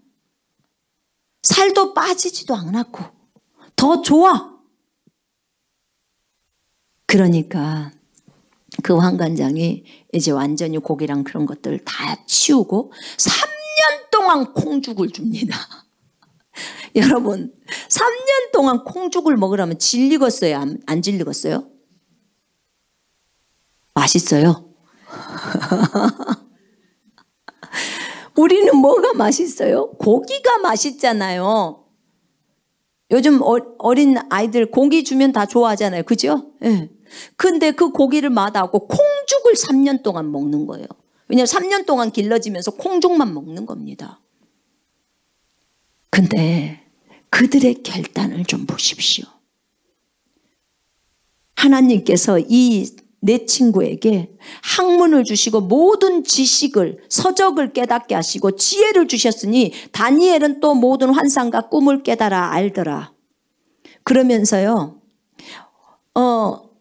살도 빠지지도 않았고 더 좋아. 그러니까 그 환관장이 이제 완전히 고기랑 그런 것들 다 치우고 3년 동안 콩죽을 줍니다. 여러분, 3년 동안 콩죽을 먹으라면 질리겠어요? 안 질리겠어요? 맛있어요. 우리는 뭐가 맛있어요? 고기가 맛있잖아요. 요즘 어린 아이들 고기 주면 다 좋아하잖아요. 그죠? 네. 근데 그 고기를 맛하고 콩죽을 3년 동안 먹는 거예요. 왜냐하면 3년 동안 길러지면서 콩죽만 먹는 겁니다. 근데 그들의 결단을 좀 보십시오. 하나님께서 이 내 친구에게 학문을 주시고 모든 지식을, 서적을 깨닫게 하시고 지혜를 주셨으니 다니엘은 또 모든 환상과 꿈을 깨달아 알더라. 그러면서요,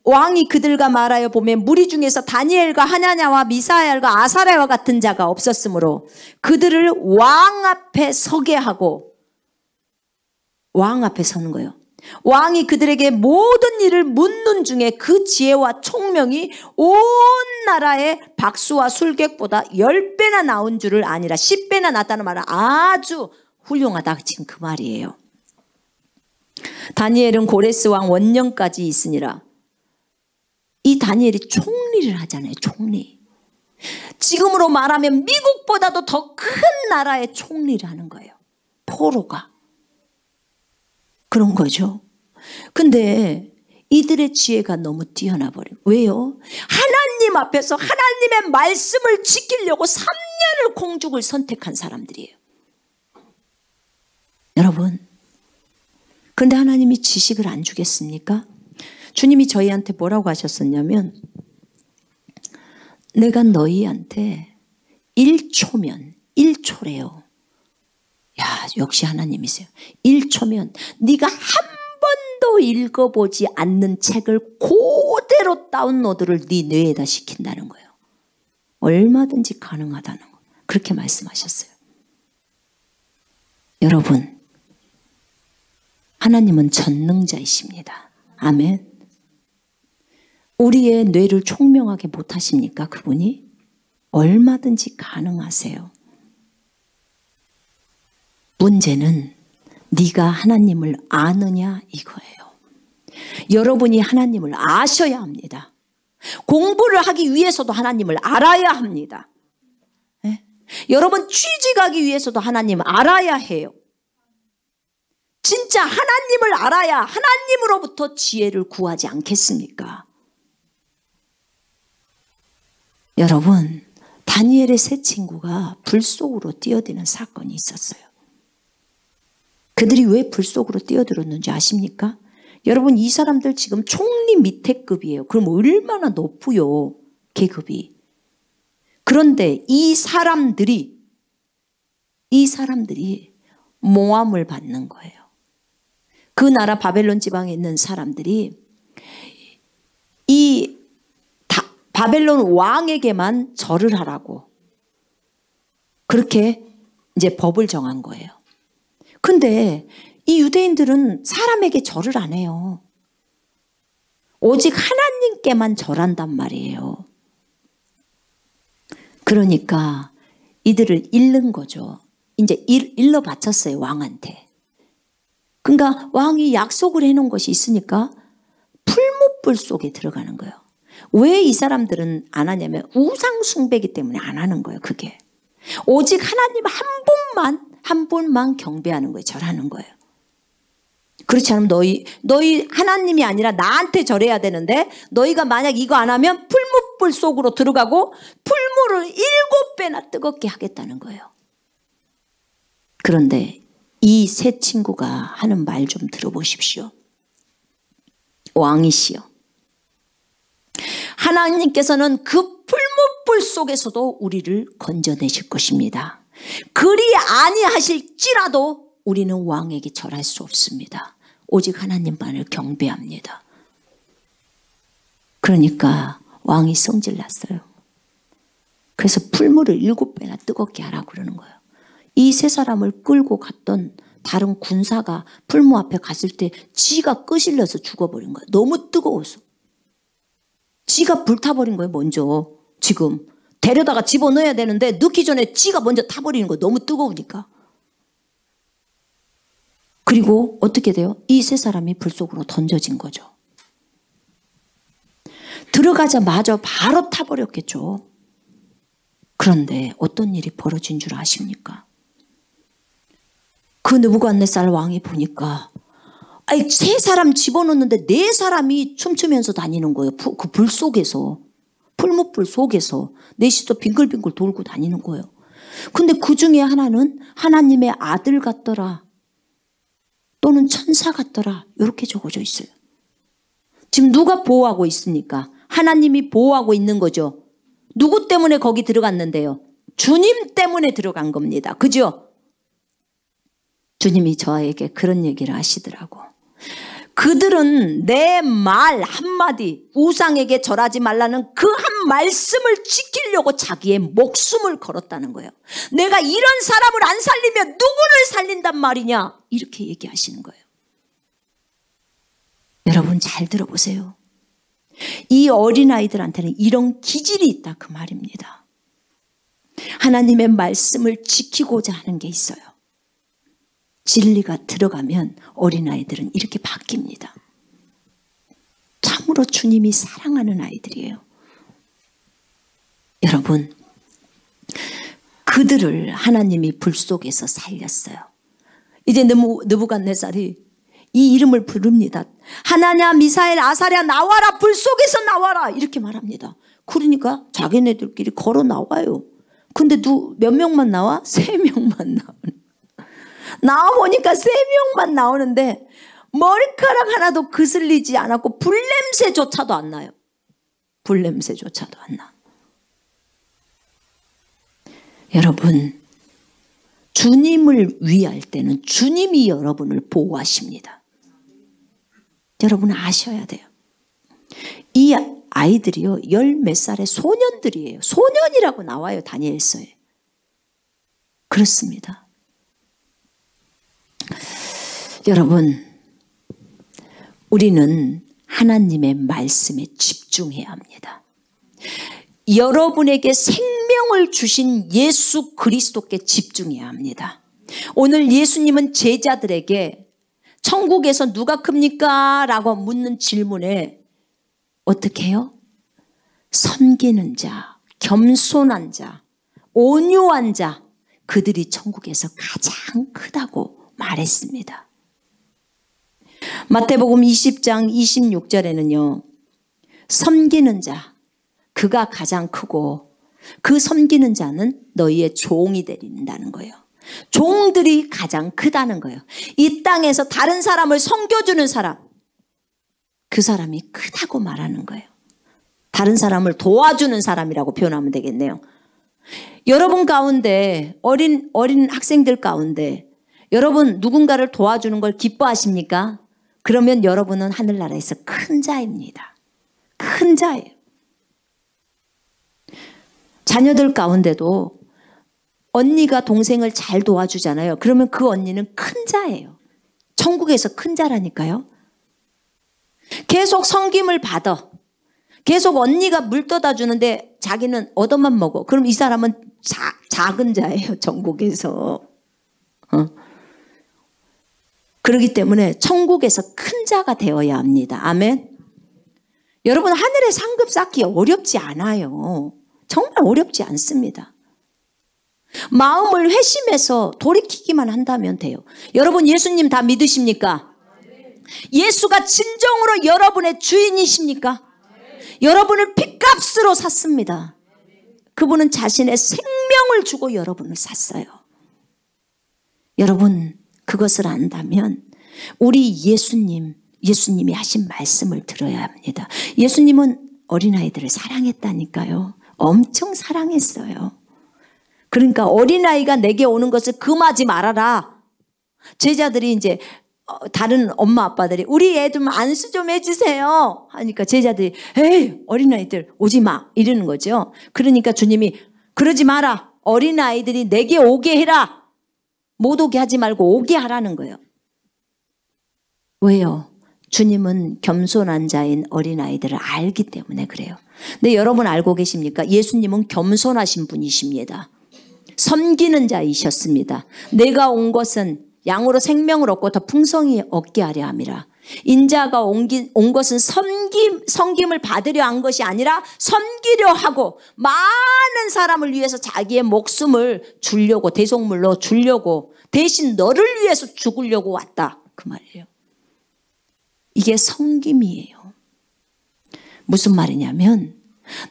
왕이 그들과 말하여 보면 무리 중에서 다니엘과 하나냐와 미사엘과 아사랴와 같은 자가 없었으므로 그들을 왕 앞에 서게 하고, 왕 앞에 서는 거예요. 왕이 그들에게 모든 일을 묻는 중에 그 지혜와 총명이 온 나라의 박수와 술객보다 10배나 나온 줄을 아니라 10배나 낫다는 말은 아주 훌륭하다. 지금 그 말이에요. 다니엘은 고레스 왕 원년까지 있으니라. 이 다니엘이 총리를 하잖아요. 총리. 지금으로 말하면 미국보다도 더 큰 나라의 총리를 하는 거예요. 포로가. 그런 거죠. 근데 이들의 지혜가 너무 뛰어나 버려요. 왜요? 하나님 앞에서 하나님의 말씀을 지키려고 3년을 콩죽을 선택한 사람들이에요. 여러분, 근데 하나님이 지식을 안 주겠습니까? 주님이 저희한테 뭐라고 하셨었냐면, 내가 너희한테 1초면, 1초래요. 야, 역시 하나님이세요. 1초면 네가 한 번도 읽어보지 않는 책을 그대로 다운로드를 네 뇌에다 시킨다는 거예요. 얼마든지 가능하다는 거. 그렇게 말씀하셨어요. 여러분, 하나님은 전능자이십니다. 아멘. 우리의 뇌를 총명하게 못하십니까? 그분이? 얼마든지 가능하세요. 문제는 네가 하나님을 아느냐 이거예요. 여러분이 하나님을 아셔야 합니다. 공부를 하기 위해서도 하나님을 알아야 합니다. 네? 여러분 취직하기 위해서도 하나님을 알아야 해요. 진짜 하나님을 알아야 하나님으로부터 지혜를 구하지 않겠습니까? 여러분, 다니엘의 세 친구가 불 속으로 뛰어드는 사건이 있었어요. 그들이 왜 불 속으로 뛰어들었는지 아십니까? 여러분, 이 사람들 지금 총리 밑에급이에요. 그럼 얼마나 높고요, 계급이. 그런데 이 사람들이 모함을 받는 거예요. 그 나라 바벨론 지방에 있는 사람들이 이 바벨론 왕에게만 절을 하라고 그렇게 이제 법을 정한 거예요. 근데 이 유대인들은 사람에게 절을 안 해요. 오직 하나님께만 절한단 말이에요. 그러니까 이들을 잃는 거죠. 이제 일러 바쳤어요, 왕한테. 그러니까 왕이 약속을 해놓은 것이 있으니까 풀무불 속에 들어가는 거예요. 왜 이 사람들은 안 하냐면 우상 숭배이기 때문에 안 하는 거예요. 그게 오직 하나님 한 분만 경배하는 거예요. 절하는 거예요. 그렇지 않으면 너희 하나님이 아니라 나한테 절해야 되는데 너희가 만약 이거 안 하면 풀무불 속으로 들어가고 풀무를 7배나 뜨겁게 하겠다는 거예요. 그런데 이 세 친구가 하는 말 좀 들어보십시오. 왕이시여, 하나님께서는 그 풀무불 속에서도 우리를 건져내실 것입니다. 그리 아니하실지라도 우리는 왕에게 절할 수 없습니다. 오직 하나님만을 경배합니다. 그러니까 왕이 성질났어요. 그래서 풀무를 7배나 뜨겁게 하라고 그러는 거예요. 이 세 사람을 끌고 갔던 다른 군사가 풀무 앞에 갔을 때 지가 끄실려서 죽어버린 거예요. 너무 뜨거워서. 지가 불타버린 거예요. 먼저. 지금 데려다가 집어넣어야 되는데 넣기 전에 지가 먼저 타버리는 거예요. 너무 뜨거우니까. 그리고 어떻게 돼요? 이 세 사람이 불 속으로 던져진 거죠. 들어가자마자 바로 타버렸겠죠. 그런데 어떤 일이 벌어진 줄 아십니까? 그 느부갓네살 왕이 보니까 세 사람 집어넣는데 4사람이 춤추면서 다니는 거예요. 그 불 속에서. 풀무불 속에서 넷이서 빙글빙글 돌고 다니는 거예요. 근데 그 중에 하나는 하나님의 아들 같더라, 또는 천사 같더라, 이렇게 적어져 있어요. 지금 누가 보호하고 있습니까? 하나님이 보호하고 있는 거죠. 누구 때문에 거기 들어갔는데요? 주님 때문에 들어간 겁니다. 그죠? 주님이 저에게 그런 얘기를 하시더라고. 그들은 내 말 한마디, 우상에게 절하지 말라는 그 한 말씀을 지키려고 자기의 목숨을 걸었다는 거예요. 내가 이런 사람을 안 살리면 누구를 살린단 말이냐, 이렇게 얘기하시는 거예요. 여러분 잘 들어보세요. 이 어린아이들한테는 이런 기질이 있다, 그 말입니다. 하나님의 말씀을 지키고자 하는 게 있어요. 진리가 들어가면 어린아이들은 이렇게 바뀝니다. 참으로 주님이 사랑하는 아이들이에요. 여러분, 그들을 하나님이 불 속에서 살렸어요. 이제 느부갓네살이 이 이름을 부릅니다. 하나냐, 미사엘, 아사랴, 나와라, 불 속에서 나와라, 이렇게 말합니다. 그러니까 자기네들끼리 걸어 나와요. 근데 몇 명만 나와? 3명만 나오는. 나와보니까 3명만 나오는데 머리카락 하나도 그슬리지 않았고 불냄새조차도 안 나요. 불냄새조차도 안 나. 여러분, 주님을 위할 때는 주님이 여러분을 보호하십니다. 여러분 아셔야 돼요. 이 아이들이요, 10몇 살의 소년들이에요. 소년이라고 나와요, 다니엘서에. 그렇습니다. 여러분, 우리는 하나님의 말씀에 집중해야 합니다. 여러분에게 생명을 주신 예수 그리스도께 집중해야 합니다. 오늘 예수님은 제자들에게 천국에서 누가 큽니까? 라고 묻는 질문에 어떻게 해요? 섬기는 자, 겸손한 자, 온유한 자, 그들이 천국에서 가장 크다고 말했습니다. 마태복음 20장 26절에는요, 섬기는 자, 그가 가장 크고 그 섬기는 자는 너희의 종이 되린다는 거예요. 종들이 가장 크다는 거예요. 이 땅에서 다른 사람을 섬겨주는 사람, 그 사람이 크다고 말하는 거예요. 다른 사람을 도와주는 사람이라고 표현하면 되겠네요. 여러분 가운데 어린 학생들 가운데 여러분 누군가를 도와주는 걸 기뻐하십니까? 그러면 여러분은 하늘나라에서 큰 자입니다. 큰 자예요. 자녀들 가운데도 언니가 동생을 잘 도와주잖아요. 그러면 그 언니는 큰 자예요. 천국에서 큰 자라니까요. 계속 섬김을 받아. 계속 언니가 물 떠다 주는데 자기는 얻어만 먹어. 그럼 이 사람은 작은 자예요. 천국에서. 그렇기 때문에 천국에서 큰 자가 되어야 합니다. 아멘. 여러분 하늘의 상급 쌓기 어렵지 않아요. 정말 어렵지 않습니다. 마음을 회심해서 돌이키기만 한다면 돼요. 여러분 예수님 다 믿으십니까? 예수가 진정으로 여러분의 주인이십니까? 여러분을 핏값으로 샀습니다. 그분은 자신의 생명을 주고 여러분을 샀어요. 여러분 그것을 안다면 우리 예수님이 하신 말씀을 들어야 합니다. 예수님은 어린아이들을 사랑했다니까요. 엄청 사랑했어요. 그러니까 어린아이가 내게 오는 것을 금하지 말아라. 제자들이 이제 다른 엄마 아빠들이 우리 애 좀 안수 좀 해주세요 하니까 제자들이 에이 어린아이들 오지 마 이러는 거죠. 그러니까 주님이 그러지 마라. 어린아이들이 내게 오게 해라. 못 오게 하지 말고 오게 하라는 거예요. 왜요? 주님은 겸손한 자인 어린아이들을 알기 때문에 그래요. 근데 여러분 알고 계십니까? 예수님은 겸손하신 분이십니다. 섬기는 자이셨습니다. 내가 온 것은 양으로 생명을 얻고 더 풍성히 얻게 하려 함이라. 인자가 온 것은 섬김을 받으려 한 것이 아니라 섬기려 하고 많은 사람을 위해서 자기의 목숨을 주려고 대속물로 주려고 대신 너를 위해서 죽으려고 왔다. 그 말이에요. 이게 섬김이에요. 무슨 말이냐면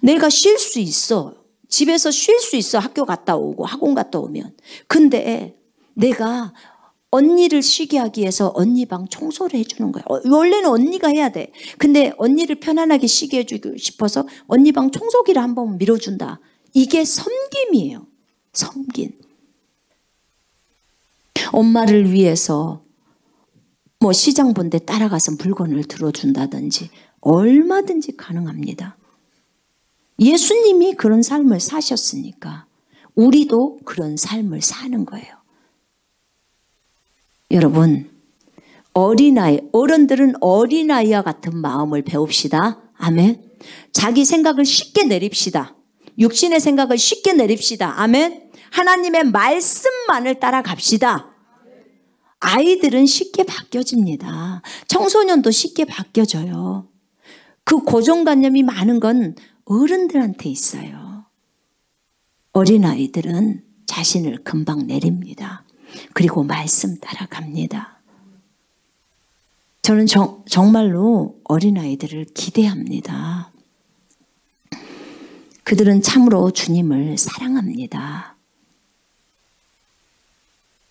내가 쉴 수 있어. 집에서 쉴 수 있어. 학교 갔다 오고 학원 갔다 오면. 근데 내가 언니를 쉬게 하기 위해서 언니 방 청소를 해주는 거야. 원래는 언니가 해야 돼. 근데 언니를 편안하게 쉬게 해주고 싶어서 언니 방 청소기를 한번 밀어준다. 이게 섬김이에요. 섬김. 엄마를 위해서 뭐 시장 본 데 따라가서 물건을 들어준다든지 얼마든지 가능합니다. 예수님이 그런 삶을 사셨으니까 우리도 그런 삶을 사는 거예요. 여러분 어른들은 어린아이와 같은 마음을 배웁시다. 아멘. 자기 생각을 쉽게 내립시다. 육신의 생각을 쉽게 내립시다. 아멘. 하나님의 말씀만을 따라갑시다. 아이들은 쉽게 바뀌어집니다. 청소년도 쉽게 바뀌어져요. 그 고정관념이 많은 건 어른들한테 있어요. 어린아이들은 자신을 금방 내립니다. 그리고 말씀 따라갑니다. 저는 정말로 어린아이들을 기대합니다. 그들은 참으로 주님을 사랑합니다.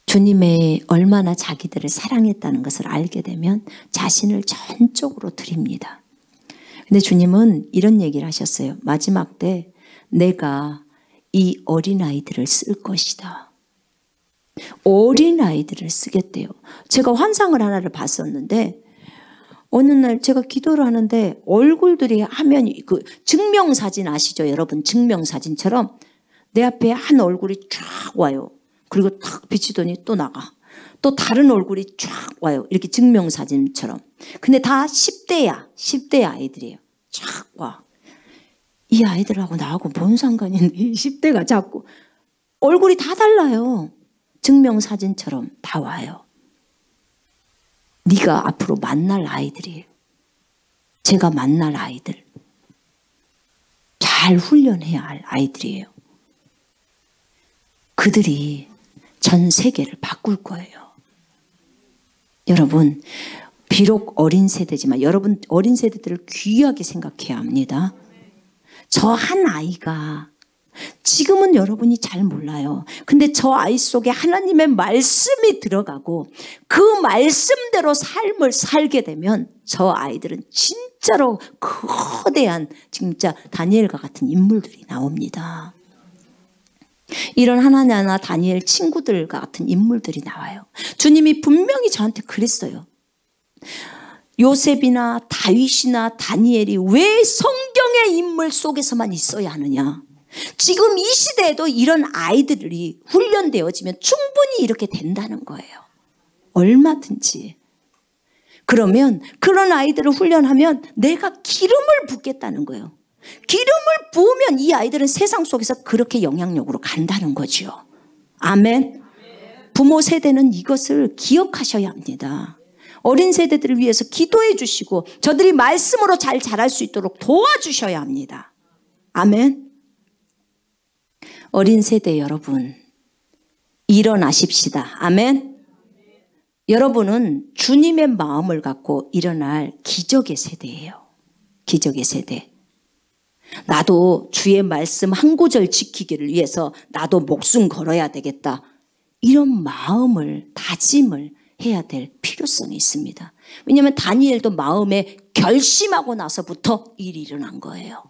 주님의 얼마나 자기들을 사랑했다는 것을 알게 되면 자신을 전적으로 드립니다. 근데 주님은 이런 얘기를 하셨어요. 마지막 때 내가 이 어린아이들을 쓸 것이다. 어린아이들을 쓰겠대요. 제가 환상을 하나를 봤었는데 어느 날 제가 기도를 하는데 얼굴들이 화면이 그 증명사진 아시죠? 여러분 증명사진처럼 내 앞에 한 얼굴이 쫙 와요. 그리고 탁 비치더니 또 나가. 또 다른 얼굴이 쫙 와요. 이렇게 증명사진처럼. 근데 다 10대야. 10대 아이들이에요. 쫙 와. 이 아이들하고 나하고 뭔 상관인데 10대가 자꾸 얼굴이 다 달라요. 증명사진처럼 다 와요. 네가 앞으로 만날 아이들이에요. 제가 만날 아이들. 잘 훈련해야 할 아이들이에요. 그들이 전 세계를 바꿀 거예요. 여러분 비록 어린 세대지만 여러분 어린 세대들을 귀하게 생각해야 합니다. 저 한 아이가 지금은 여러분이 잘 몰라요. 근데 저 아이 속에 하나님의 말씀이 들어가고 그 말씀대로 삶을 살게 되면 저 아이들은 진짜로 거대한 진짜 다니엘과 같은 인물들이 나옵니다. 이런 하나냐나 다니엘 친구들과 같은 인물들이 나와요. 주님이 분명히 저한테 그랬어요. 요셉이나 다윗이나 다니엘이 왜 성경의 인물 속에서만 있어야 하느냐. 지금 이 시대에도 이런 아이들이 훈련되어지면 충분히 이렇게 된다는 거예요. 얼마든지. 그러면 그런 아이들을 훈련하면 내가 기름을 붓겠다는 거예요. 기름을 부으면 이 아이들은 세상 속에서 그렇게 영향력으로 간다는 거죠. 아멘. 부모 세대는 이것을 기억하셔야 합니다. 어린 세대들을 위해서 기도해 주시고 저들이 말씀으로 잘 자랄 수 있도록 도와주셔야 합니다. 아멘. 어린 세대 여러분, 일어나십시다. 아멘. 여러분은 주님의 마음을 갖고 일어날 기적의 세대예요. 기적의 세대. 나도 주의 말씀 한 구절 지키기를 위해서 나도 목숨 걸어야 되겠다. 이런 마음을, 다짐을 해야 될 필요성이 있습니다. 왜냐하면 다니엘도 마음에 결심하고 나서부터 일이 일어난 거예요.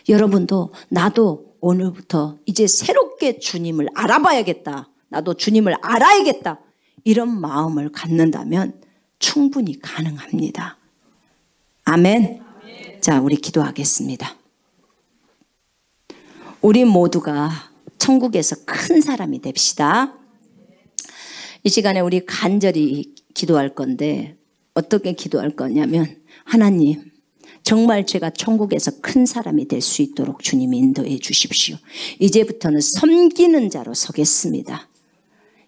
여러분도 나도 오늘부터 이제 새롭게 주님을 알아봐야겠다. 나도 주님을 알아야겠다. 이런 마음을 갖는다면 충분히 가능합니다. 아멘. 자, 우리 기도하겠습니다. 우리 모두가 천국에서 큰 사람이 됩시다. 이 시간에 우리 간절히 기도할 건데 어떻게 기도할 거냐면 하나님, 정말 제가 천국에서 큰 사람이 될 수 있도록 주님 인도해 주십시오. 이제부터는 섬기는 자로 서겠습니다.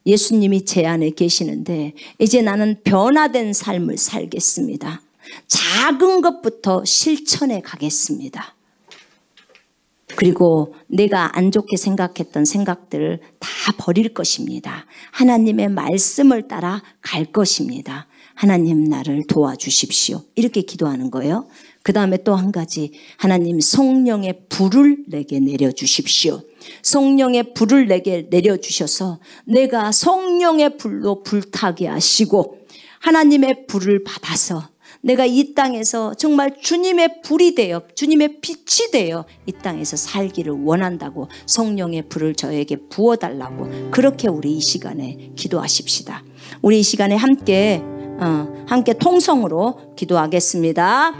예수님이 제 안에 계시는데 이제 나는 변화된 삶을 살겠습니다. 작은 것부터 실천해 가겠습니다. 그리고 내가 안 좋게 생각했던 생각들을 다 버릴 것입니다. 하나님의 말씀을 따라 갈 것입니다. 하나님 나를 도와주십시오. 이렇게 기도하는 거예요. 그 다음에 또 한 가지, 하나님 성령의 불을 내게 내려주십시오. 성령의 불을 내게 내려주셔서 내가 성령의 불로 불타게 하시고 하나님의 불을 받아서 내가 이 땅에서 정말 주님의 불이 되어 주님의 빛이 되어 이 땅에서 살기를 원한다고 성령의 불을 저에게 부어달라고 그렇게 우리 이 시간에 기도하십시다. 우리 이 시간에 함께 통성으로 기도하겠습니다.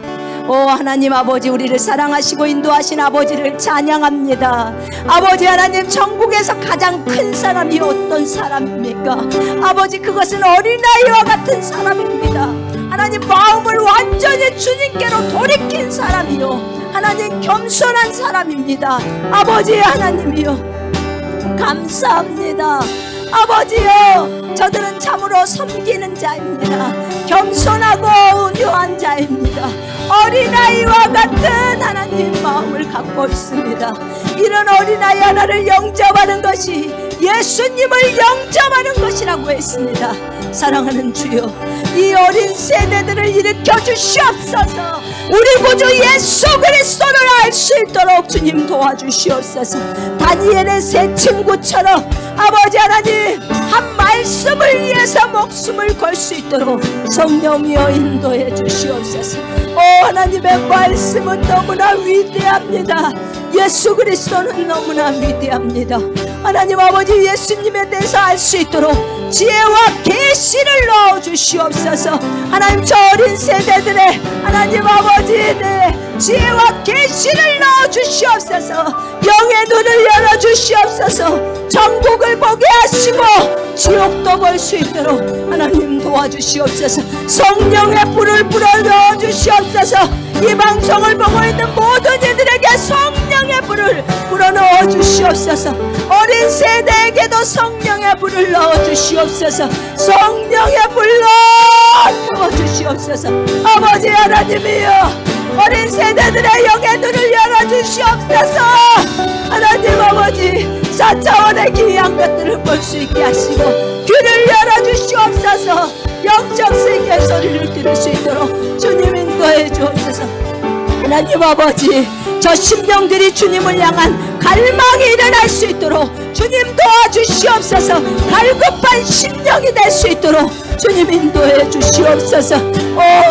오 하나님 아버지, 우리를 사랑하시고 인도하신 아버지를 찬양합니다. 아버지 하나님, 천국에서 가장 큰 사람이 어떤 사람입니까? 아버지, 그것은 어린아이와 같은 사람입니다. 하나님, 마음을 완전히 주님께로 돌이킨 사람이요, 하나님 겸손한 사람입니다. 아버지 하나님이요, 감사합니다. 아버지요, 저들은 참으로 섬기는 자입니다. 겸손하고 온유한 자입니다. 어린아이와 같은 하나님 마음을 갖고 있습니다. 이런 어린아이 하나를 영접하는 것이 예수님을 영접하는 것이라고 했습니다. 사랑하는 주여, 이 어린 세대들을 일으켜 주시옵소서. 우리 구주 예수 그리스도를 알 수 있도록 주님 도와주시옵소서. 다니엘의 세 친구처럼 아버지 하나님, 한 말씀을 위해서 목숨을 걸 수 있도록 성령이여 인도해 주시옵소서. 오 하나님의 말씀은 너무나 위대합니다. 예수 그리스도는 너무나 위대합니다. 하나님 아버지, 예수님에 대해서 알 수 있도록 지혜와 계시를 넣어 주시옵소서. 하나님, 저 어린 세대들의 하나님 아버지 지혜와 계시를 넣어 주시옵소서. 영의 눈을 열어 주시옵소서. 천국을 보게 하시고 지옥도 볼 수 있도록 하나님 도와주시옵소서. 성령의 불을 불어 넣어 주시옵소서. 이 방송을 보고 있는 모든 이들에게 성령의 불을 불어넣어 주시옵소서. 어린 세대에게도 성령의 불을 넣어 주시옵소서. 성령의 불로 태워 주시옵소서. 아버지 하나님이여, 어린 세대들의 영의 눈을 열어 주시옵소서. 하나님 아버지, 4차원의 귀한 것들을 볼 수 있게 하시고 귀를 열어 주시옵소서. 영적 세계의 소리를 들을 수 있도록 주님 인도해 주옵소서. 하나님 아버지, 저 심령들이 주님을 향한 갈망이 일어날 수 있도록 주님 도와주시옵소서. 갈급한 심령이 될 수 있도록 주님 인도해 주시옵소서.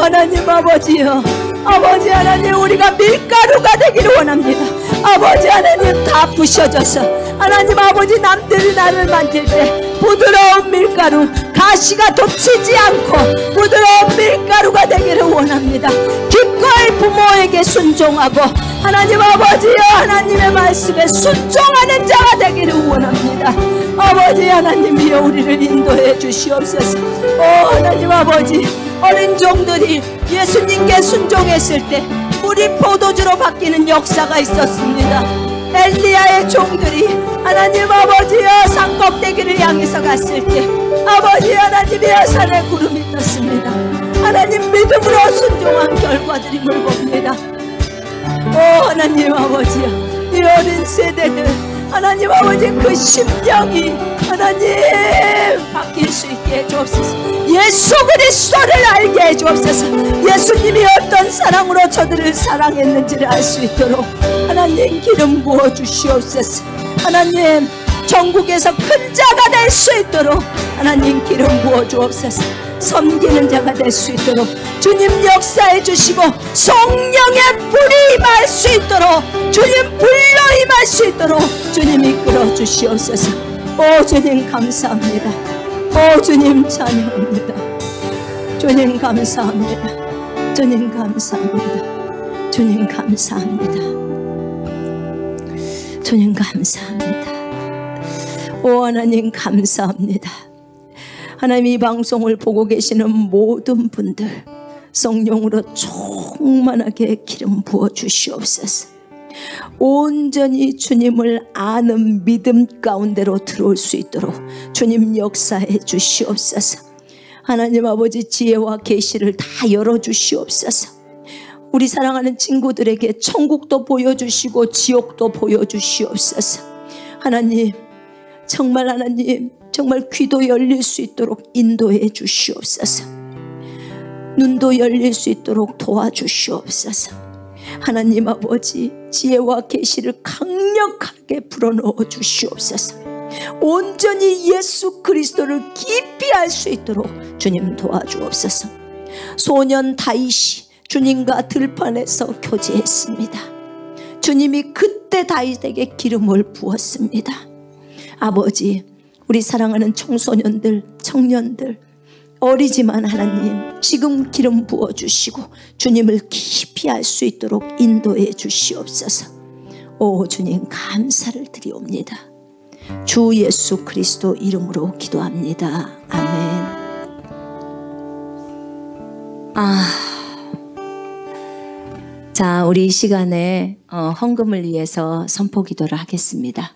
하나님 아버지요, 아버지 하나님, 우리가 밀가루가 되기를 원합니다. 아버지 하나님, 다 부셔져서 하나님 아버지, 남들이 나를 만질 때 부드러운 밀가루, 가시가 덮치지 않고 부드러운 밀가루가 되기를 원합니다. 기꺼이 부모에게 순종하고 하나님 아버지여, 하나님의 말씀에 순종하는 자가 되기를 원합니다. 아버지 하나님이여, 우리를 인도해 주시옵소서. 하나님 아버지, 어린 종들이 예수님께 순종했을 때 물이 포도주로 바뀌는 역사가 있었습니다. 엘리야의 종들이 하나님 아버지여, 산 꼭대기를 향해서 갔을 때 아버지 하나님의 산에 구름이 떴습니다. 하나님 믿음으로 순종한 결과들임을 봅니다. 하나님 아버지여, 이 어린 세대들 하나님 아버지, 그 심령이 하나님 바뀔 수 있게 해주옵소서. 예수 그리스도를 알게 해주옵소서. 예수님이 어떤 사랑으로 저들을 사랑했는지를 알 수 있도록 하나님 기름 부어 주시옵소서. 하나님 전국에서 큰 자가 될 수 있도록 하나님 기름 부어 주옵소서. 섬기는 자가 될 수 있도록 주님 역사해 주시고 성령의 불이 임할 수 있도록 주님 불로 임할 수 있도록 주님 이끌어 주시옵소서. 주님 감사합니다. 주님 찬양합니다. 주님 감사합니다. 주님 감사합니다. 주님 감사합니다. 주님 감사합니다. 하나님 감사합니다. 하나님, 이 방송을 보고 계시는 모든 분들 성령으로 충만하게 기름 부어 주시옵소서. 온전히 주님을 아는 믿음 가운데로 들어올 수 있도록 주님 역사해 주시옵소서. 하나님 아버지, 지혜와 계시를 다 열어주시옵소서. 우리 사랑하는 친구들에게 천국도 보여주시고 지옥도 보여주시옵소서. 하나님 정말, 하나님 정말 귀도 열릴 수 있도록 인도해 주시옵소서. 눈도 열릴 수 있도록 도와주시옵소서. 하나님 아버지, 지혜와 계시를 강력하게 불어넣어 주시옵소서. 온전히 예수 그리스도를 깊이 알 수 있도록 주님 도와주옵소서. 소년 다윗이 주님과 들판에서 교제했습니다. 주님이 그때 다윗에게 기름을 부었습니다. 아버지, 우리 사랑하는 청소년들, 청년들, 어리지만 하나님 지금 기름 부어주시고 주님을 깊이 알 수 있도록 인도해 주시옵소서. 주님 감사를 드리옵니다. 주 예수 그리스도 이름으로 기도합니다. 아멘. 자, 우리 이 시간에 헌금을 위해서 선포 기도를 하겠습니다.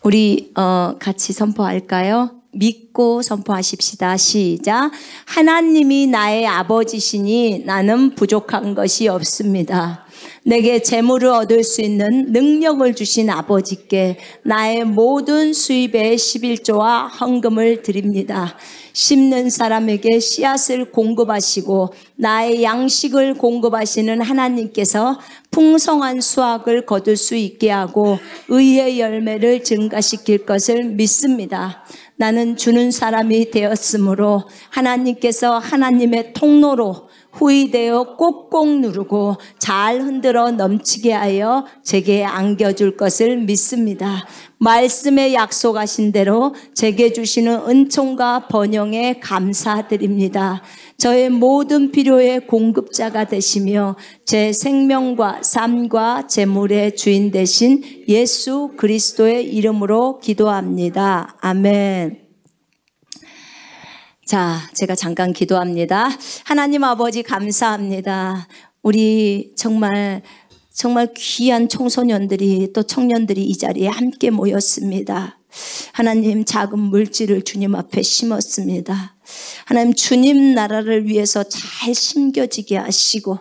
우리 같이 선포할까요? 믿고 선포하십시다. 시작. 하나님이 나의 아버지시니 나는 부족한 것이 없습니다. 내게 재물을 얻을 수 있는 능력을 주신 아버지께 나의 모든 수입의 11조와 헌금을 드립니다. 심는 사람에게 씨앗을 공급하시고 나의 양식을 공급하시는 하나님께서 풍성한 수확을 거둘 수 있게 하고 의의 열매를 증가시킬 것을 믿습니다. 나는 주는 사람이 되었으므로 하나님께서 하나님의 통로로 후이되어 꼭꼭 누르고 잘 흔들어 넘치게 하여 제게 안겨줄 것을 믿습니다. 말씀에 약속하신 대로 제게 주시는 은총과 번영에 감사드립니다. 저의 모든 필요의 공급자가 되시며 제 생명과 삶과 재물의 주인 되신 예수 그리스도의 이름으로 기도합니다. 아멘. 자, 제가 잠깐 기도합니다. 하나님 아버지 감사합니다. 우리 정말 귀한 청소년들이 또 청년들이 이 자리에 함께 모였습니다. 하나님 작은 물질을 주님 앞에 심었습니다. 하나님 주님 나라를 위해서 잘 심겨지게 하시고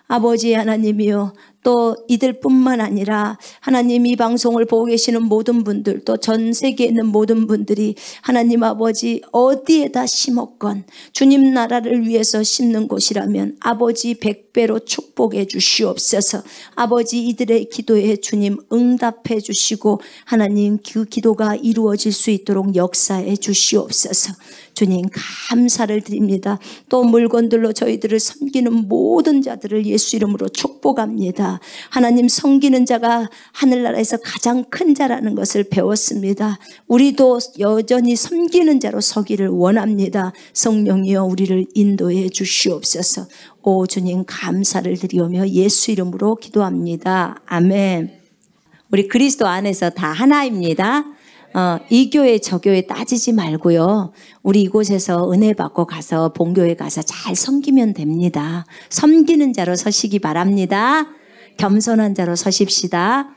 아버지 하나님이여 또 이들뿐만 아니라 하나님 이 방송을 보고 계시는 모든 분들 또 전 세계에 있는 모든 분들이 하나님 아버지 어디에다 심었건 주님 나라를 위해서 심는 곳이라면 아버지 100배로 축복해 주시옵소서. 아버지 이들의 기도에 주님 응답해 주시고 하나님 그 기도가 이루어질 수 있도록 역사해 주시옵소서. 주님 감사를 드립니다. 또 물건들로 저희들을 섬기는 모든 자들을 예수 이름으로 축복합니다. 하나님 섬기는 자가 하늘나라에서 가장 큰 자라는 것을 배웠습니다. 우리도 여전히 섬기는 자로 서기를 원합니다. 성령이여 우리를 인도해 주시옵소서. 오 주님 감사를 드리오며 예수 이름으로 기도합니다. 아멘. 우리 그리스도 안에서 다 하나입니다. 이 교회 저 교회 따지지 말고요. 우리 이곳에서 은혜 받고 가서 본교회 가서 잘 섬기면 됩니다. 섬기는 자로 서시기 바랍니다. 겸손한 자로 서십시다.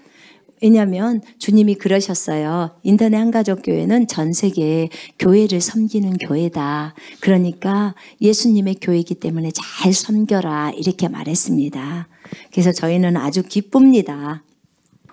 왜냐하면 주님이 그러셨어요. 인터넷 한가족교회는 전 세계에 교회를 섬기는 교회다. 그러니까 예수님의 교회이기 때문에 잘 섬겨라 이렇게 말했습니다. 그래서 저희는 아주 기쁩니다.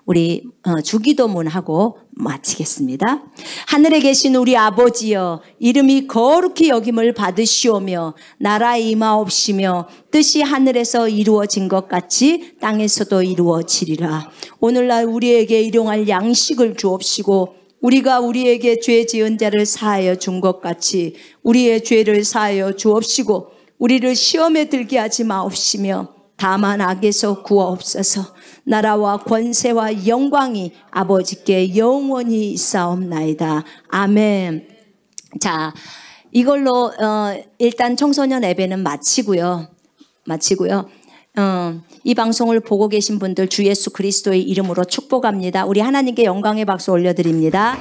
우리 주기도문하고 마치겠습니다. 하늘에 계신 우리 아버지여 이름이 거룩히 여김을 받으시오며 나라에 임하옵시며 뜻이 하늘에서 이루어진 것 같이 땅에서도 이루어지리라. 오늘날 우리에게 일용할 양식을 주옵시고 우리가 우리에게 죄 지은 자를 사하여 준 것 같이 우리의 죄를 사하여 주옵시고 우리를 시험에 들게 하지 마옵시며 다만 악에서 구하옵소서. 나라와 권세와 영광이 아버지께 영원히 있사옵나이다. 아멘. 자, 이걸로 일단 청소년 예배는 마치고요. 이 방송을 보고 계신 분들 주 예수 그리스도의 이름으로 축복합니다. 우리 하나님께 영광의 박수 올려드립니다.